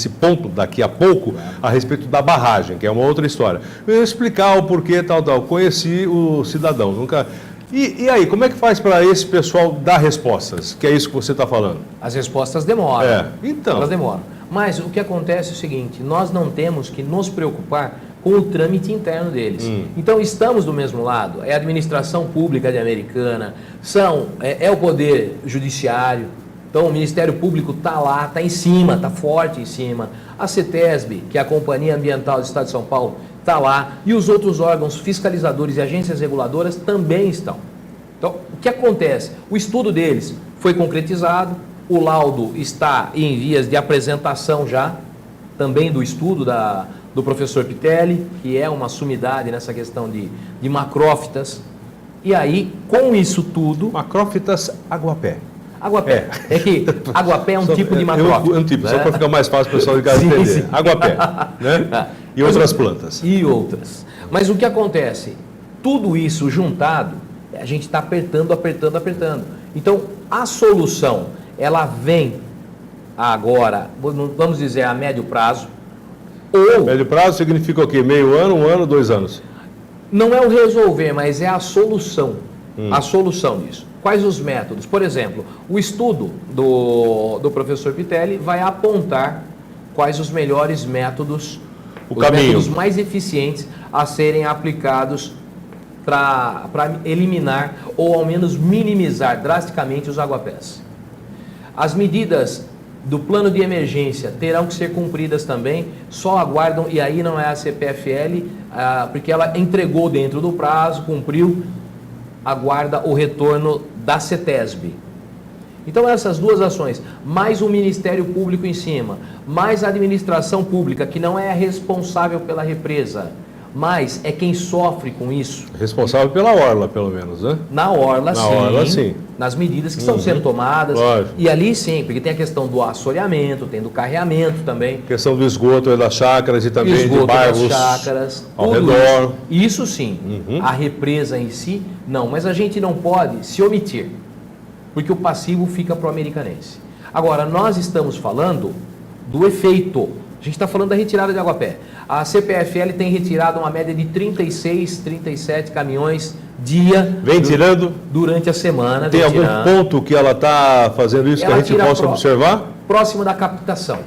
ponto daqui a pouco, a respeito da barragem, que é uma outra história. Eu ia explicar o porquê, tal. Conheci o cidadão, nunca... E aí, como é que faz para esse pessoal dar respostas? Que é isso que você está falando? As respostas demoram. Então... Elas demoram. Mas o que acontece é o seguinte, nós não temos que nos preocupar com o trâmite interno deles. Então, estamos do mesmo lado. É a administração pública de Americana, é o poder judiciário. Então, o Ministério Público está lá, está em cima, está forte em cima. A CETESB, que é a Companhia Ambiental do Estado de São Paulo, está lá. E os outros órgãos fiscalizadores e agências reguladoras também estão. Então, o que acontece? O estudo deles foi concretizado, o laudo está em vias de apresentação já, também do estudo do professor Pitelli, que é uma sumidade nessa questão de macrófitas. E aí, com isso tudo... Macrófitas Aguapé. Aguapé. É que Aguapé é um tipo de macrófita. É um tipo, só para ficar mais fácil para o pessoal de casa entender. Sim. Aguapé. Né? E outras plantas. E outras. Mas o que acontece? Tudo isso juntado, a gente está apertando. Então, a solução, ela vem agora, vamos dizer, a médio prazo. Médio prazo significa o quê? Meio ano, 1 ano, 2 anos? Não é o resolver, mas é a solução. A solução disso. Quais os métodos? Por exemplo, o estudo do professor Pitelli vai apontar quais os melhores métodos, métodos mais eficientes a serem aplicados para eliminar ou ao menos minimizar drasticamente os aguapés. As medidas do plano de emergência terão que ser cumpridas também, só aguardam, e aí não é a CPFL, porque ela entregou dentro do prazo, cumpriu, aguarda o retorno da CETESB. Então essas duas ações, mais o Ministério Público em cima, mais a administração pública, que não é responsável pela represa, mas é quem sofre com isso. Responsável pela orla, pelo menos, né? Na orla, sim. Nas medidas que estão sendo tomadas. Lógico. E ali sim, porque tem a questão do assoreamento, tem do carreamento também. Questão do esgoto das chácaras e também esgoto de bairros das chácaras, ao redor. Isso sim. A represa em si, não. Mas a gente não pode se omitir, porque o passivo fica para o americanense. Agora, nós estamos falando do efeito. A gente está falando da retirada de Aguapé. A CPFL tem retirado uma média de 36, 37 caminhões dia. Vem tirando? Durante a semana. Tem algum ponto que ela está fazendo isso ela que a gente possa observar? Próximo da captação.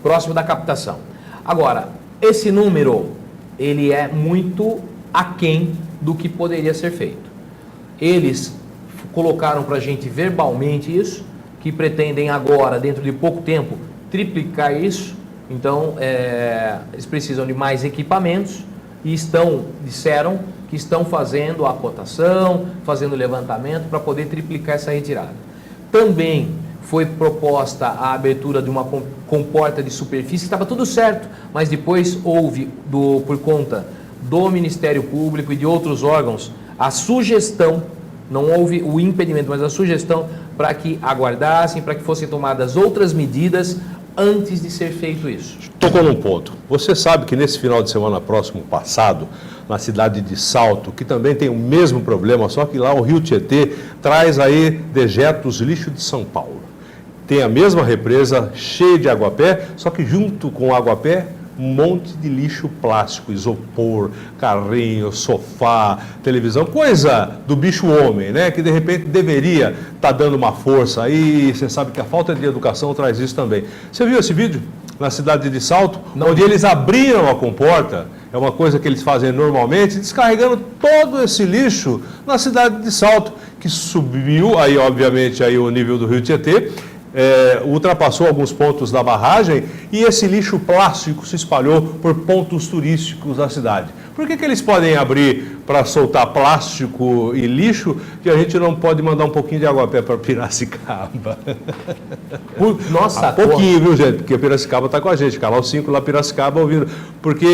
Próximo da captação. Agora, esse número ele é muito aquém do que poderia ser feito. Eles colocaram para a gente verbalmente isso, que pretendem agora, dentro de pouco tempo, triplicar isso. Então, eles precisam de mais equipamentos e disseram que estão fazendo a cotação, fazendo o levantamento para poder triplicar essa retirada. Também foi proposta a abertura de uma comporta de superfície, estava tudo certo, mas depois houve, por conta do Ministério Público e de outros órgãos, a sugestão, não houve o impedimento, mas a sugestão para que aguardassem, para que fossem tomadas outras medidas antes de ser feito isso. Tocou num ponto. Você sabe que nesse final de semana próximo passado, na cidade de Salto, que também tem o mesmo problema, só que lá o Rio Tietê traz aí dejetos lixo de São Paulo. Tem a mesma represa cheia de aguapé, só que junto com o aguapé, um monte de lixo plástico, isopor, carrinho, sofá, televisão, coisa do bicho homem, né? Que de repente deveria estar dando uma força aí. Você sabe que a falta de educação traz isso também. Você viu esse vídeo na cidade de Salto, onde eles abriram a comporta? É uma coisa que eles fazem normalmente, descarregando todo esse lixo na cidade de Salto, que subiu aí, obviamente, aí o nível do Rio Tietê. Ultrapassou alguns pontos da barragem e esse lixo plástico se espalhou por pontos turísticos da cidade. Por que eles podem abrir para soltar plástico e lixo que a gente não pode mandar um pouquinho de aguapé para Piracicaba? Nossa, pouquinho, viu, gente? Porque Piracicaba está com a gente, Canal 5 lá Piracicaba ouvindo. Porque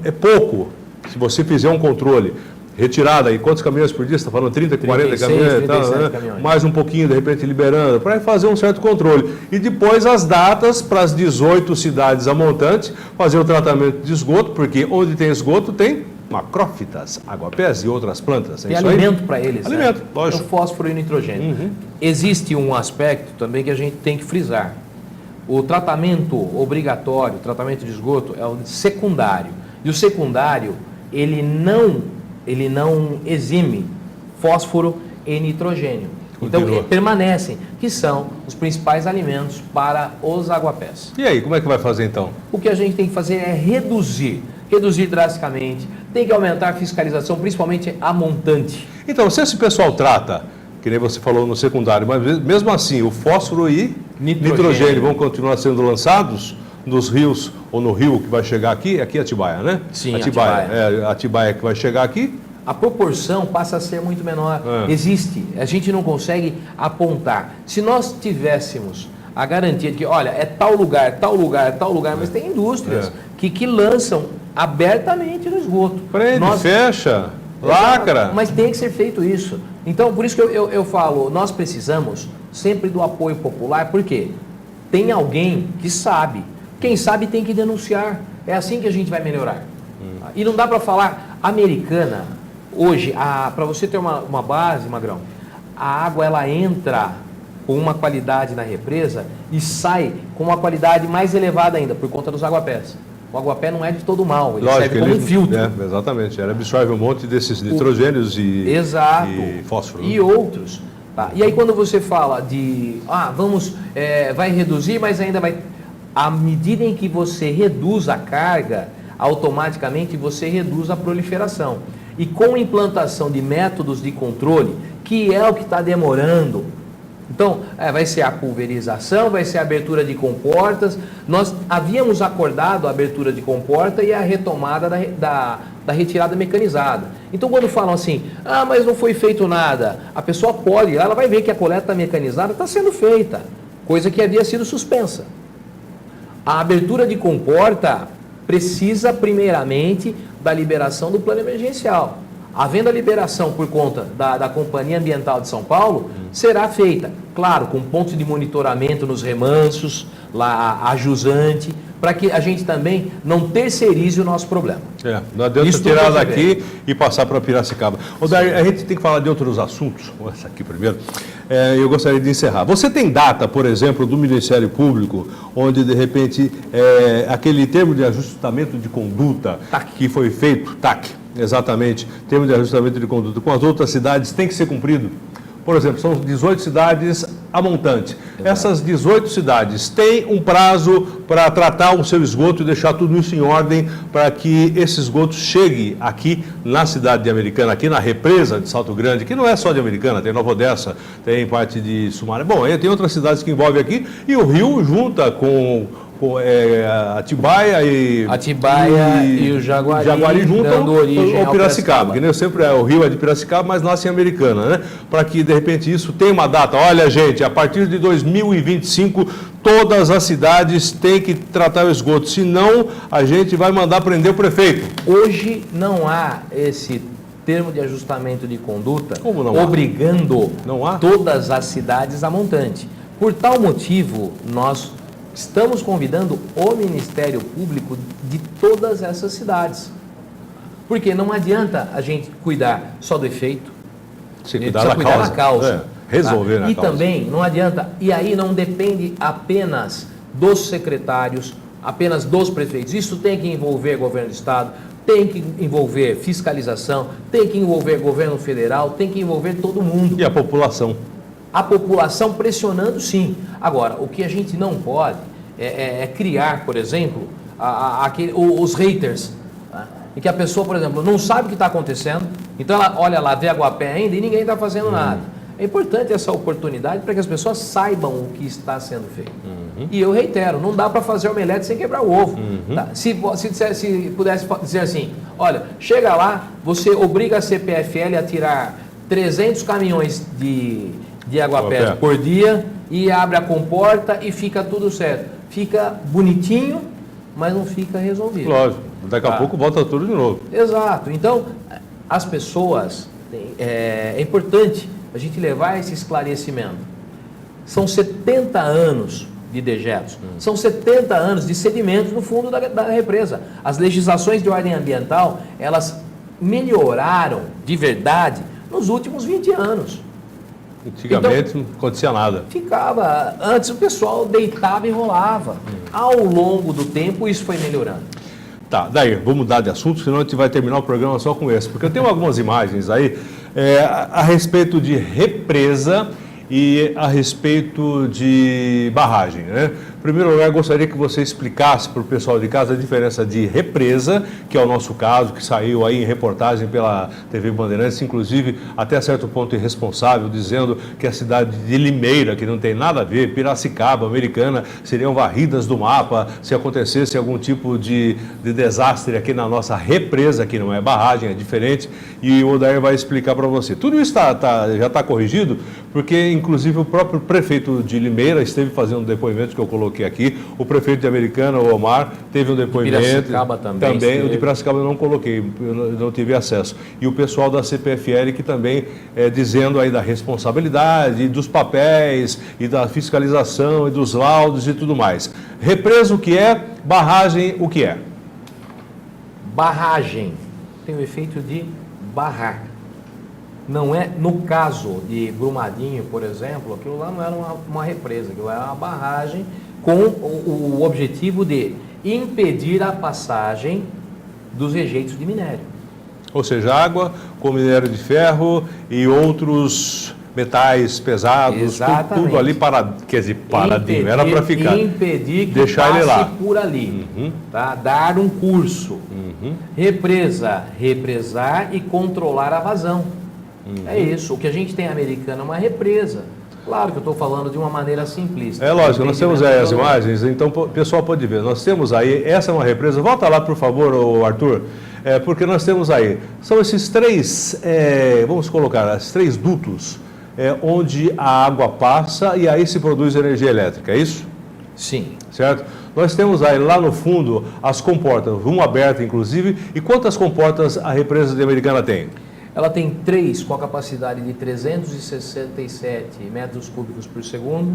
é pouco se você fizer um controle. Retirada, e quantos caminhões por dia? Você está falando 30, 40 caminhões? Caminhões. Mais um pouquinho, de repente, liberando, para fazer um certo controle. E depois as datas para as 18 cidades a montante, fazer o tratamento de esgoto, porque onde tem esgoto tem macrófitas, aguapés e outras plantas. Tem alimento para eles. Alimento, né? lógico. O fósforo e o nitrogênio. Uhum. Existe um aspecto também que a gente tem que frisar. O tratamento obrigatório, o tratamento de esgoto, é o secundário. E o secundário, ele não exime fósforo e nitrogênio. Então, permanecem, que são os principais alimentos para os aguapés. E aí, como é que vai fazer então? O que a gente tem que fazer é reduzir drasticamente, tem que aumentar a fiscalização, principalmente a montante. Então, se esse pessoal trata, que nem você falou no secundário, mas mesmo assim, o fósforo e nitrogênio vão continuar sendo lançados nos rios, ou no rio que vai chegar aqui é Atibaia, né? Sim, Atibaia. Atibaia que vai chegar aqui. A proporção passa a ser muito menor. Existe, a gente não consegue apontar. Se nós tivéssemos a garantia de que, olha, é tal lugar, mas tem indústrias que lançam abertamente no esgoto. Prende, fecha, lacra. Mas tem que ser feito isso. Então, por isso que eu falo, nós precisamos sempre do apoio popular, porque tem alguém que sabe. Quem sabe tem que denunciar. É assim que a gente vai melhorar. E não dá para falar Americana. Hoje, para você ter uma base, Magrão, a água ela entra com uma qualidade na represa e sai com uma qualidade mais elevada ainda, por conta dos aguapés. O aguapé não é de todo mal, ele serve como um filtro. Exatamente, ele absorve um monte desses nitrogênios e fósforo. E outros. Tá? E aí quando você fala de, vai reduzir, mas ainda vai... À medida em que você reduz a carga, automaticamente você reduz a proliferação. E com a implantação de métodos de controle, que é o que está demorando, então vai ser a pulverização, vai ser a abertura de comportas. Nós havíamos acordado a abertura de comporta e a retomada da retirada mecanizada. Então quando falam assim, mas não foi feito nada, a pessoa ela vai ver que a coleta mecanizada está sendo feita, coisa que havia sido suspensa. A abertura de comporta precisa primeiramente da liberação do plano emergencial. Havendo a liberação por conta da Companhia Ambiental de São Paulo, será feita, claro, com pontos de monitoramento nos remansos, lá a jusante, para que a gente também não terceirize o nosso problema. Não adianta tirar daqui e passar para Piracicaba. Odair, a gente tem que falar de outros assuntos, essa aqui primeiro. Eu gostaria de encerrar. Você tem data, por exemplo, do Ministério Público, onde de repente aquele termo de ajustamento de conduta que foi feito, TAC, exatamente, termo de ajustamento de conduta com as outras cidades tem que ser cumprido? por exemplo, são 18 cidades a montante. Exato. Essas 18 cidades têm um prazo para tratar o seu esgoto e deixar tudo isso em ordem para que esse esgoto chegue aqui na cidade de Americana, aqui na represa de Salto Grande, que não é só de Americana, tem Nova Odessa, tem parte de Sumaré. Bom, aí tem outras cidades que envolvem aqui e o rio junta com Atibaia e o Jaguari juntam dando origem ao Piracicaba, que nem sempre o rio é de Piracicaba, mas nasce em Americana, né? Para que de repente isso tenha uma data. Olha, gente, a partir de 2025 todas as cidades têm que tratar o esgoto, senão a gente vai mandar prender o prefeito. Hoje não há esse termo de ajustamento de conduta obrigando todas as cidades a montante. Por tal motivo, nós estamos convidando o Ministério Público de todas essas cidades. Porque não adianta a gente cuidar só do efeito, se cuidar da causa. Resolver a causa. E também não adianta, e aí não depende apenas dos secretários, apenas dos prefeitos. Isso tem que envolver governo do estado, tem que envolver fiscalização, tem que envolver governo federal, tem que envolver todo mundo. E a população. A população pressionando, sim. Agora, o que a gente não pode é criar, por exemplo, os haters, tá? Em que a pessoa, por exemplo, não sabe o que está acontecendo, então ela olha lá, vê Aguapé ainda e ninguém está fazendo nada. É importante essa oportunidade para que as pessoas saibam o que está sendo feito. E eu reitero, não dá para fazer omelete sem quebrar o ovo. Tá? Se pudesse dizer assim, olha, chega lá, você obriga a CPFL a tirar 300 caminhões de Aguapé por dia e abre a comporta e fica tudo certo. Fica bonitinho, mas não fica resolvido. Lógico, daqui a pouco volta tudo de novo. Exato. Então, as pessoas, é importante a gente levar esse esclarecimento. São 70 anos de dejetos, são 70 anos de sedimentos no fundo da represa. As legislações de ordem ambiental, elas melhoraram de verdade nos últimos 20 anos. Antigamente então, não acontecia nada. Antes o pessoal deitava e rolava. Ao longo do tempo isso foi melhorando. Tá, daí, vamos mudar de assunto, senão a gente vai terminar o programa só com esse. Porque eu tenho algumas imagens aí a respeito de represa e a respeito de barragem, né? Em primeiro lugar, gostaria que você explicasse para o pessoal de casa a diferença de represa, que é o nosso caso, que saiu aí em reportagem pela TV Bandeirantes, inclusive até certo ponto irresponsável, dizendo que a cidade de Limeira, que não tem nada a ver, Piracicaba, Americana, seriam varridas do mapa se acontecesse algum tipo de desastre aqui na nossa represa, que não é barragem, é diferente, e o Odair vai explicar para você. Tudo isso já está corrigido, porque inclusive o próprio prefeito de Limeira esteve fazendo um depoimento que eu coloquei aqui, o prefeito de Americana, o Omar, teve um depoimento. Piracicaba também. O de Piracicaba eu não coloquei, eu não tive acesso. E o pessoal da CPFL que também dizendo aí da responsabilidade, dos papéis, e da fiscalização, e dos laudos e tudo mais. Represa o que é, barragem o que é? Barragem tem o efeito de barrar. Não é, no caso de Brumadinho, por exemplo, aquilo lá não era uma represa, aquilo era uma barragem com o objetivo de impedir a passagem dos rejeitos de minério. Ou seja, água com minério de ferro e outros metais pesados, tudo ali paradinho, era para ficar. Impedir que deixar passe ele lá por ali, tá? Dar um curso. Represa, represar e controlar a vazão. É isso. O que a gente tem em Americana é uma represa. Claro que eu estou falando de uma maneira simplista. É lógico, nós temos aí as imagens, então o pessoal pode ver. Nós temos aí, essa é uma represa. Volta lá, por favor, Arthur, porque nós temos aí, são esses três, vamos colocar, esses três dutos, onde a água passa e aí se produz energia elétrica, é isso? Sim. Certo? Nós temos aí lá no fundo as comportas, uma aberta inclusive, e quantas comportas a represa de Americana tem? Ela tem 3 com a capacidade de 367 metros cúbicos por segundo,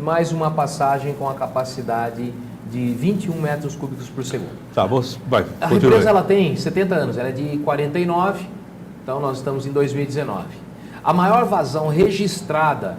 mais uma passagem com a capacidade de 21 metros cúbicos por segundo. Tá, vai. A represa ela tem 70 anos, ela é de 49, então nós estamos em 2019. A maior vazão registrada,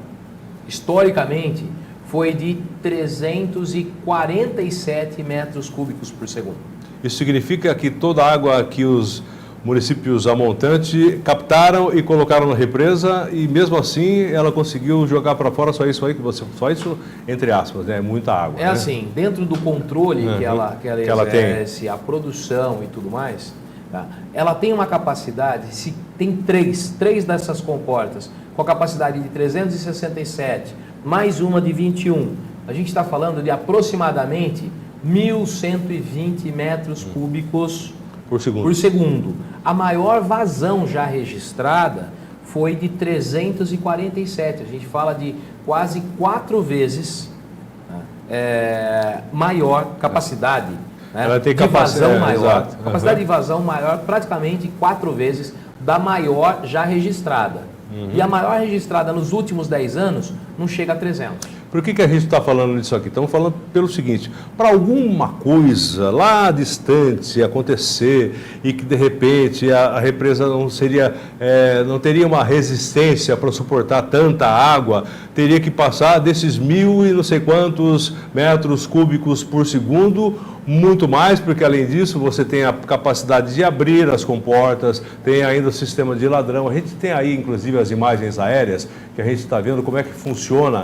historicamente, foi de 347 metros cúbicos por segundo. Isso significa que toda a água que os municípios a montante captaram e colocaram na represa e mesmo assim ela conseguiu jogar para fora só isso aí só isso entre aspas, né? Muita água. É, né? Assim, dentro do controle que ela exerce, tem. a produção e tudo mais, tá? Ela tem uma capacidade, se tem três dessas comportas com a capacidade de 367, mais uma de 21, a gente está falando de aproximadamente 1.120 metros cúbicos por segundo. A maior vazão já registrada foi de 347. A gente fala de quase 4 vezes maior capacidade. Né? Ela tem de vazão maior. Exato. Capacidade de vazão maior, praticamente 4 vezes da maior já registrada. E a maior registrada nos últimos 10 anos não chega a 300. Por que a gente está falando disso aqui? Estamos falando pelo seguinte, para alguma coisa lá distante acontecer e que de repente a represa não teria uma resistência para suportar tanta água, teria que passar desses 1.000 e não sei quantos metros cúbicos por segundo, muito mais, porque além disso você tem a capacidade de abrir as comportas, tem ainda o sistema de ladrão. A gente tem aí inclusive as imagens aéreas que a gente está vendo como é que funciona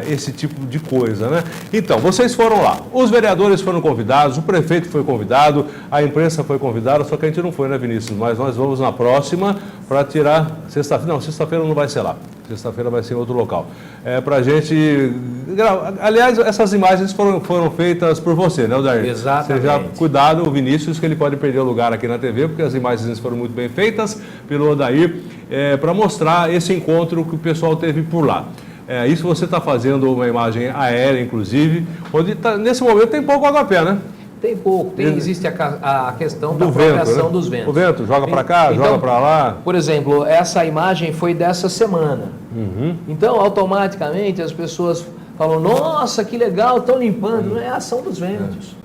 esse tipo de coisa, né? Então, vocês foram lá, os vereadores foram convidados, o prefeito foi convidado, a imprensa foi convidada, só que a gente não foi, né, Vinícius? Mas nós vamos na próxima para tirar sexta-feira não vai ser lá, sexta-feira vai ser em outro local. Para a gente aliás, essas imagens foram feitas por você, né, Odair? Exatamente. Seja cuidado, o Vinícius, que ele pode perder o lugar aqui na TV, porque as imagens foram muito bem feitas pelo Odair, para mostrar esse encontro que o pessoal teve por lá. Isso você está fazendo uma imagem aérea, inclusive, onde nesse momento tem pouco água-pé, né? Tem pouco, existe a questão da né? propagação dos ventos. O vento joga para cá, joga para lá. Por exemplo, essa imagem foi dessa semana. Então, automaticamente, as pessoas falam, nossa, que legal, estão limpando. Não é a ação dos ventos.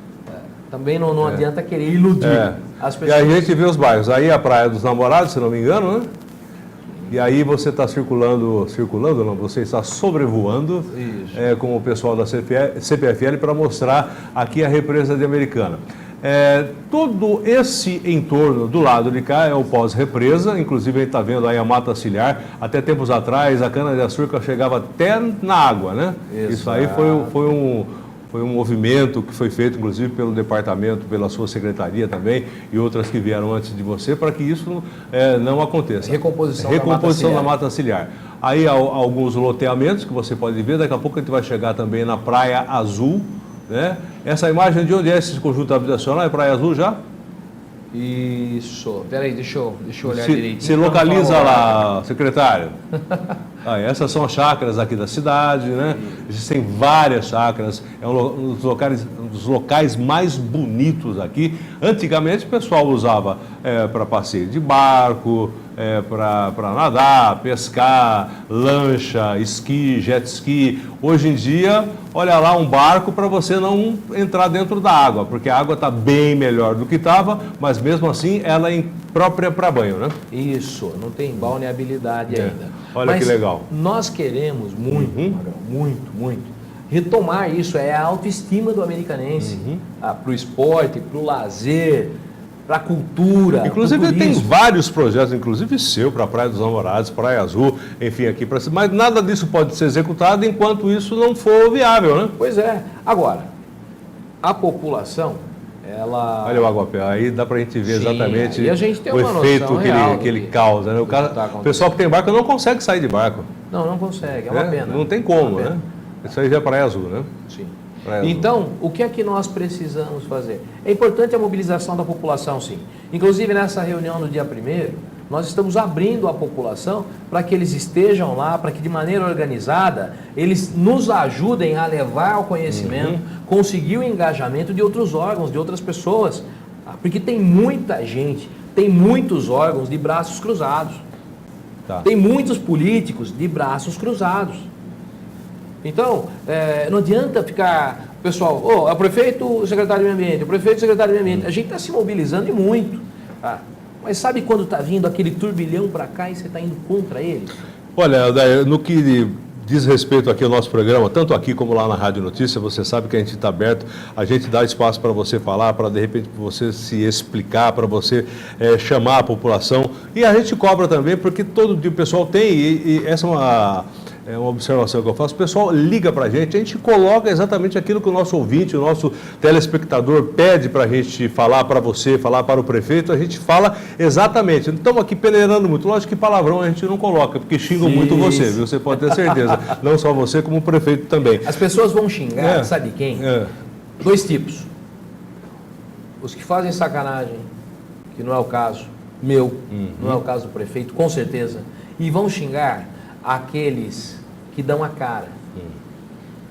Também não adianta querer iludir as pessoas. E a gente vê os bairros. Aí a Praia dos Namorados, se não me engano, né? E aí você está circulando não, você está sobrevoando com o pessoal da CPFL para mostrar aqui a represa de Americana. Todo esse entorno do lado de cá é o pós-represa, inclusive a gente está vendo aí a mata ciliar. Até tempos atrás a cana-de-açúcar chegava até na água, né? Exato. Isso aí foi um movimento que foi feito, inclusive, pelo departamento, pela sua secretaria também, e outras que vieram antes de você, para que isso não aconteça. Recomposição da mata ciliar. Aí há alguns loteamentos que você pode ver, daqui a pouco a gente vai chegar também na Praia Azul, né? Essa imagem de onde é esse conjunto habitacional? É Praia Azul já? Isso. Peraí, deixa eu olhar direitinho. Se localiza lá, secretário. Essas são as chácaras aqui da cidade, né? Existem várias chácaras, é um dos locais mais bonitos aqui. Antigamente o pessoal usava para passeio de barco, para nadar, pescar, lancha, esqui, jet ski. Hoje em dia, olha lá, um barco para você não entrar dentro da água, porque a água está bem melhor do que estava, mas mesmo assim ela é imprópria para banho, né? Isso, não tem balneabilidade ainda. Olha que legal. Nós queremos muito retomar isso, a autoestima do americanense, para o esporte, para o lazer, para a cultura. Inclusive tem vários projetos, inclusive seu, para a Praia dos Namorados, Praia Azul, enfim, aqui para cima, mas nada disso pode ser executado enquanto isso não for viável, né? Pois é. Agora, a população, ela... Olha o água-pé, aí dá para a gente ver exatamente e a gente tem o efeito que ele causa, né? O pessoal que tem barco não consegue sair de barco. Não consegue, é uma pena. Não tem como, né? Isso aí já é Praia Azul, né? Sim. Então, o que é que nós precisamos fazer? É importante a mobilização da população, sim. Inclusive, nessa reunião no dia 1º, nós estamos abrindo a população para que eles estejam lá, para que de maneira organizada eles nos ajudem a levar ao conhecimento, conseguir o engajamento de outros órgãos, de outras pessoas. Porque tem muita gente, tem muitos órgãos de braços cruzados. Tem muitos políticos de braços cruzados. Então, não adianta ficar, pessoal, o prefeito, o secretário de meio ambiente, o prefeito, o secretário de meio ambiente, a gente está se mobilizando e muito, mas sabe quando está vindo aquele turbilhão para cá e você está indo contra ele? Olha, no que diz respeito aqui ao nosso programa, tanto aqui como lá na Rádio Notícia, você sabe que a gente está aberto, a gente dá espaço para você falar, para de repente você se explicar, para você chamar a população. E a gente cobra também, porque todo dia o pessoal tem, e essa é uma observação que eu faço, o pessoal liga para a gente coloca exatamente aquilo que o nosso ouvinte, o nosso telespectador pede para a gente falar para você, falar para o prefeito, a gente fala exatamente. Não estamos aqui peneirando muito, lógico que palavrão a gente não coloca, porque xingam muito você, viu? Você pode ter certeza, não só você, como o prefeito também. As pessoas vão xingar, sabe quem? Dois tipos. Os que fazem sacanagem, que não é o caso meu, não é o caso do prefeito, com certeza, e vão xingar aqueles que dão a cara,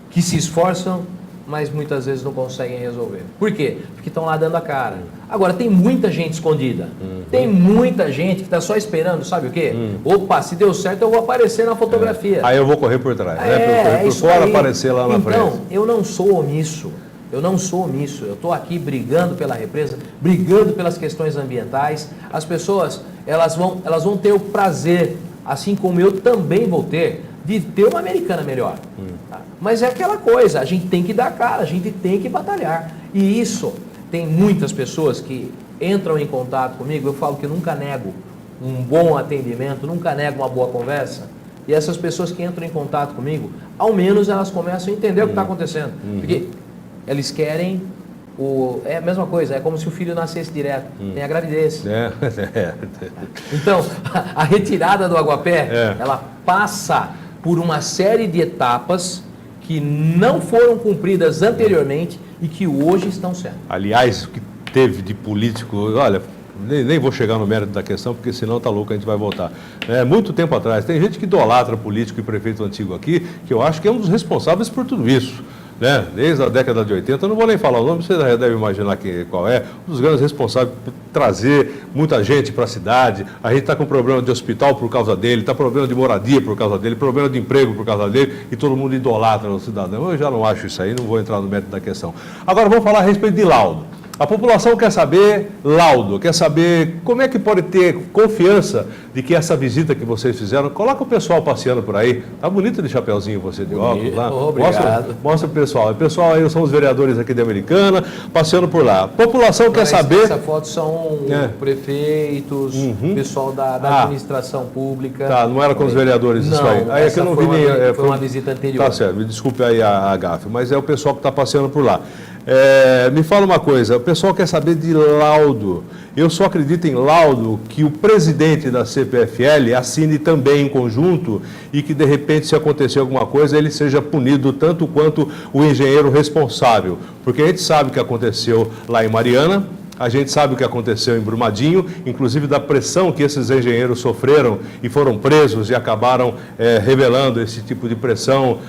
que se esforçam, mas muitas vezes não conseguem resolver. Por quê? Porque estão lá dando a cara. Agora, tem muita gente escondida. Tem muita gente que está só esperando, sabe o quê? Opa, se deu certo eu vou aparecer na fotografia. Aí eu vou correr por trás, né? Correr por fora, aparecer lá na frente. Então, eu não sou omisso. Eu não sou omisso. Eu estou aqui brigando pela represa, brigando pelas questões ambientais. As pessoas, elas vão ter o prazer, assim como eu também vou ter, de ter uma Americana melhor. Tá? Mas é aquela coisa, a gente tem que dar cara, a gente tem que batalhar. E isso, tem muitas pessoas que entram em contato comigo, eu falo que eu nunca nego um bom atendimento, nunca nego uma boa conversa. E essas pessoas que entram em contato comigo, ao menos elas começam a entender o que está acontecendo. Porque eles querem... É a mesma coisa, é como se o filho nascesse direto, tem a gravidez. Então, a retirada do aguapé, ela passa por uma série de etapas que não foram cumpridas anteriormente e que hoje estão sendo. Aliás, o que teve de político, olha, nem vou chegar no mérito da questão, porque senão tá louco, a gente vai voltar. Muito tempo atrás, tem gente que idolatra político e prefeito antigo aqui, que eu acho que é um dos responsáveis por tudo isso. Desde a década de 80, eu não vou nem falar o nome, você já deve imaginar qual é, um dos grandes responsáveis por trazer muita gente para a cidade. A gente está com problema de hospital por causa dele, está com problema de moradia por causa dele, problema de emprego por causa dele, e todo mundo idolatra o cidadão. Eu já não acho isso aí, não vou entrar no mérito da questão. Agora vamos falar a respeito de laudo. A população quer saber laudo, quer saber como é que pode ter confiança de que essa visita que vocês fizeram, coloca o pessoal passeando por aí, tá bonito de chapeuzinho você de óculos lá, mostra o pessoal. O pessoal aí são os vereadores aqui de Americana, passeando por lá. A população quer saber... Essa foto são prefeitos, pessoal da administração pública. Tá, não era com os vereadores isso aí. Aí é que eu não vi nem... Foi uma visita anterior. Tá certo, me desculpe aí a gafe, mas é o pessoal que está passeando por lá. Me fala uma coisa, o pessoal quer saber de laudo. Eu só acredito em laudo que o presidente da CPFL assine também em conjunto e que, de repente, se acontecer alguma coisa, ele seja punido tanto quanto o engenheiro responsável. Porque a gente sabe o que aconteceu lá em Mariana, a gente sabe o que aconteceu em Brumadinho, inclusive da pressão que esses engenheiros sofreram e foram presos e acabaram revelando esse tipo de pressão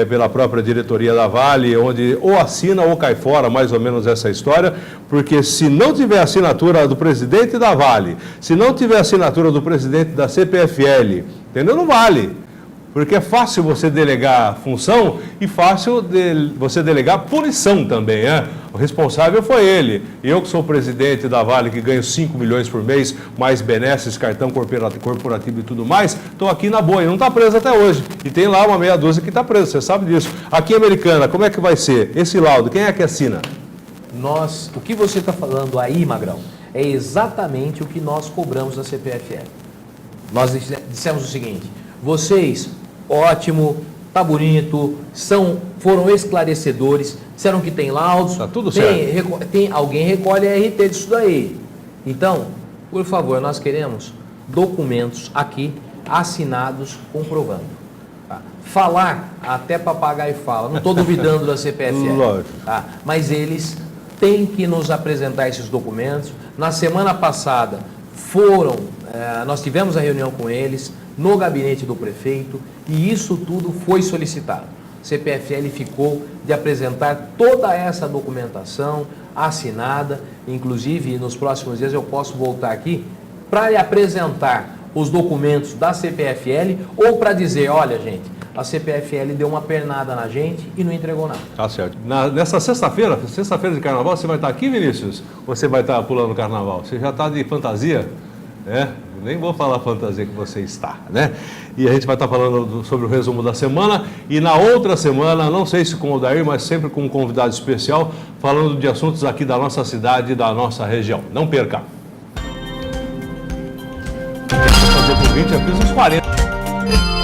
pela própria diretoria da Vale, onde ou assina ou cai fora, mais ou menos essa história, porque se não tiver assinatura do presidente da Vale, se não tiver assinatura do presidente da CPFL, entendeu? Não vale. Porque é fácil você delegar função e fácil você delegar punição também, O responsável foi ele. Eu que sou presidente da Vale, que ganho 5 milhões por mês, mais benesses, cartão corporativo e tudo mais, estou aqui na boa e não está preso até hoje. E tem lá uma meia dúzia que está preso, você sabe disso. Aqui em Americana, como é que vai ser? Esse laudo, quem é que assina? O que você está falando aí, Magrão, é exatamente o que nós cobramos da CPFL. Nós dissemos o seguinte: vocês, ótimo, tá bonito, foram esclarecedores, disseram que tem laudos, tá tudo certo. Alguém recolhe a RT disso daí. Então, por favor, nós queremos documentos aqui assinados comprovando. Tá? Falar, até papagaio fala, não estou duvidando da CPFL, lógico. Tá? Mas eles têm que nos apresentar esses documentos. Na semana passada nós tivemos a reunião com eles no gabinete do prefeito e isso tudo foi solicitado. A CPFL ficou de apresentar toda essa documentação assinada, inclusive nos próximos dias eu posso voltar aqui para lhe apresentar os documentos da CPFL ou para dizer, olha gente, a CPFL deu uma pernada na gente e não entregou nada. Tá certo. Nessa sexta-feira de carnaval, você vai estar aqui, Vinícius? Ou você vai estar pulando o carnaval? Você já está de fantasia? Nem vou falar a fantasia que você está, né? E a gente vai estar falando sobre o resumo da semana. E na outra semana, não sei se com o Odair, mas sempre com um convidado especial, falando de assuntos aqui da nossa cidade e da nossa região. Não perca! Fazer por 20, eu fiz uns 40.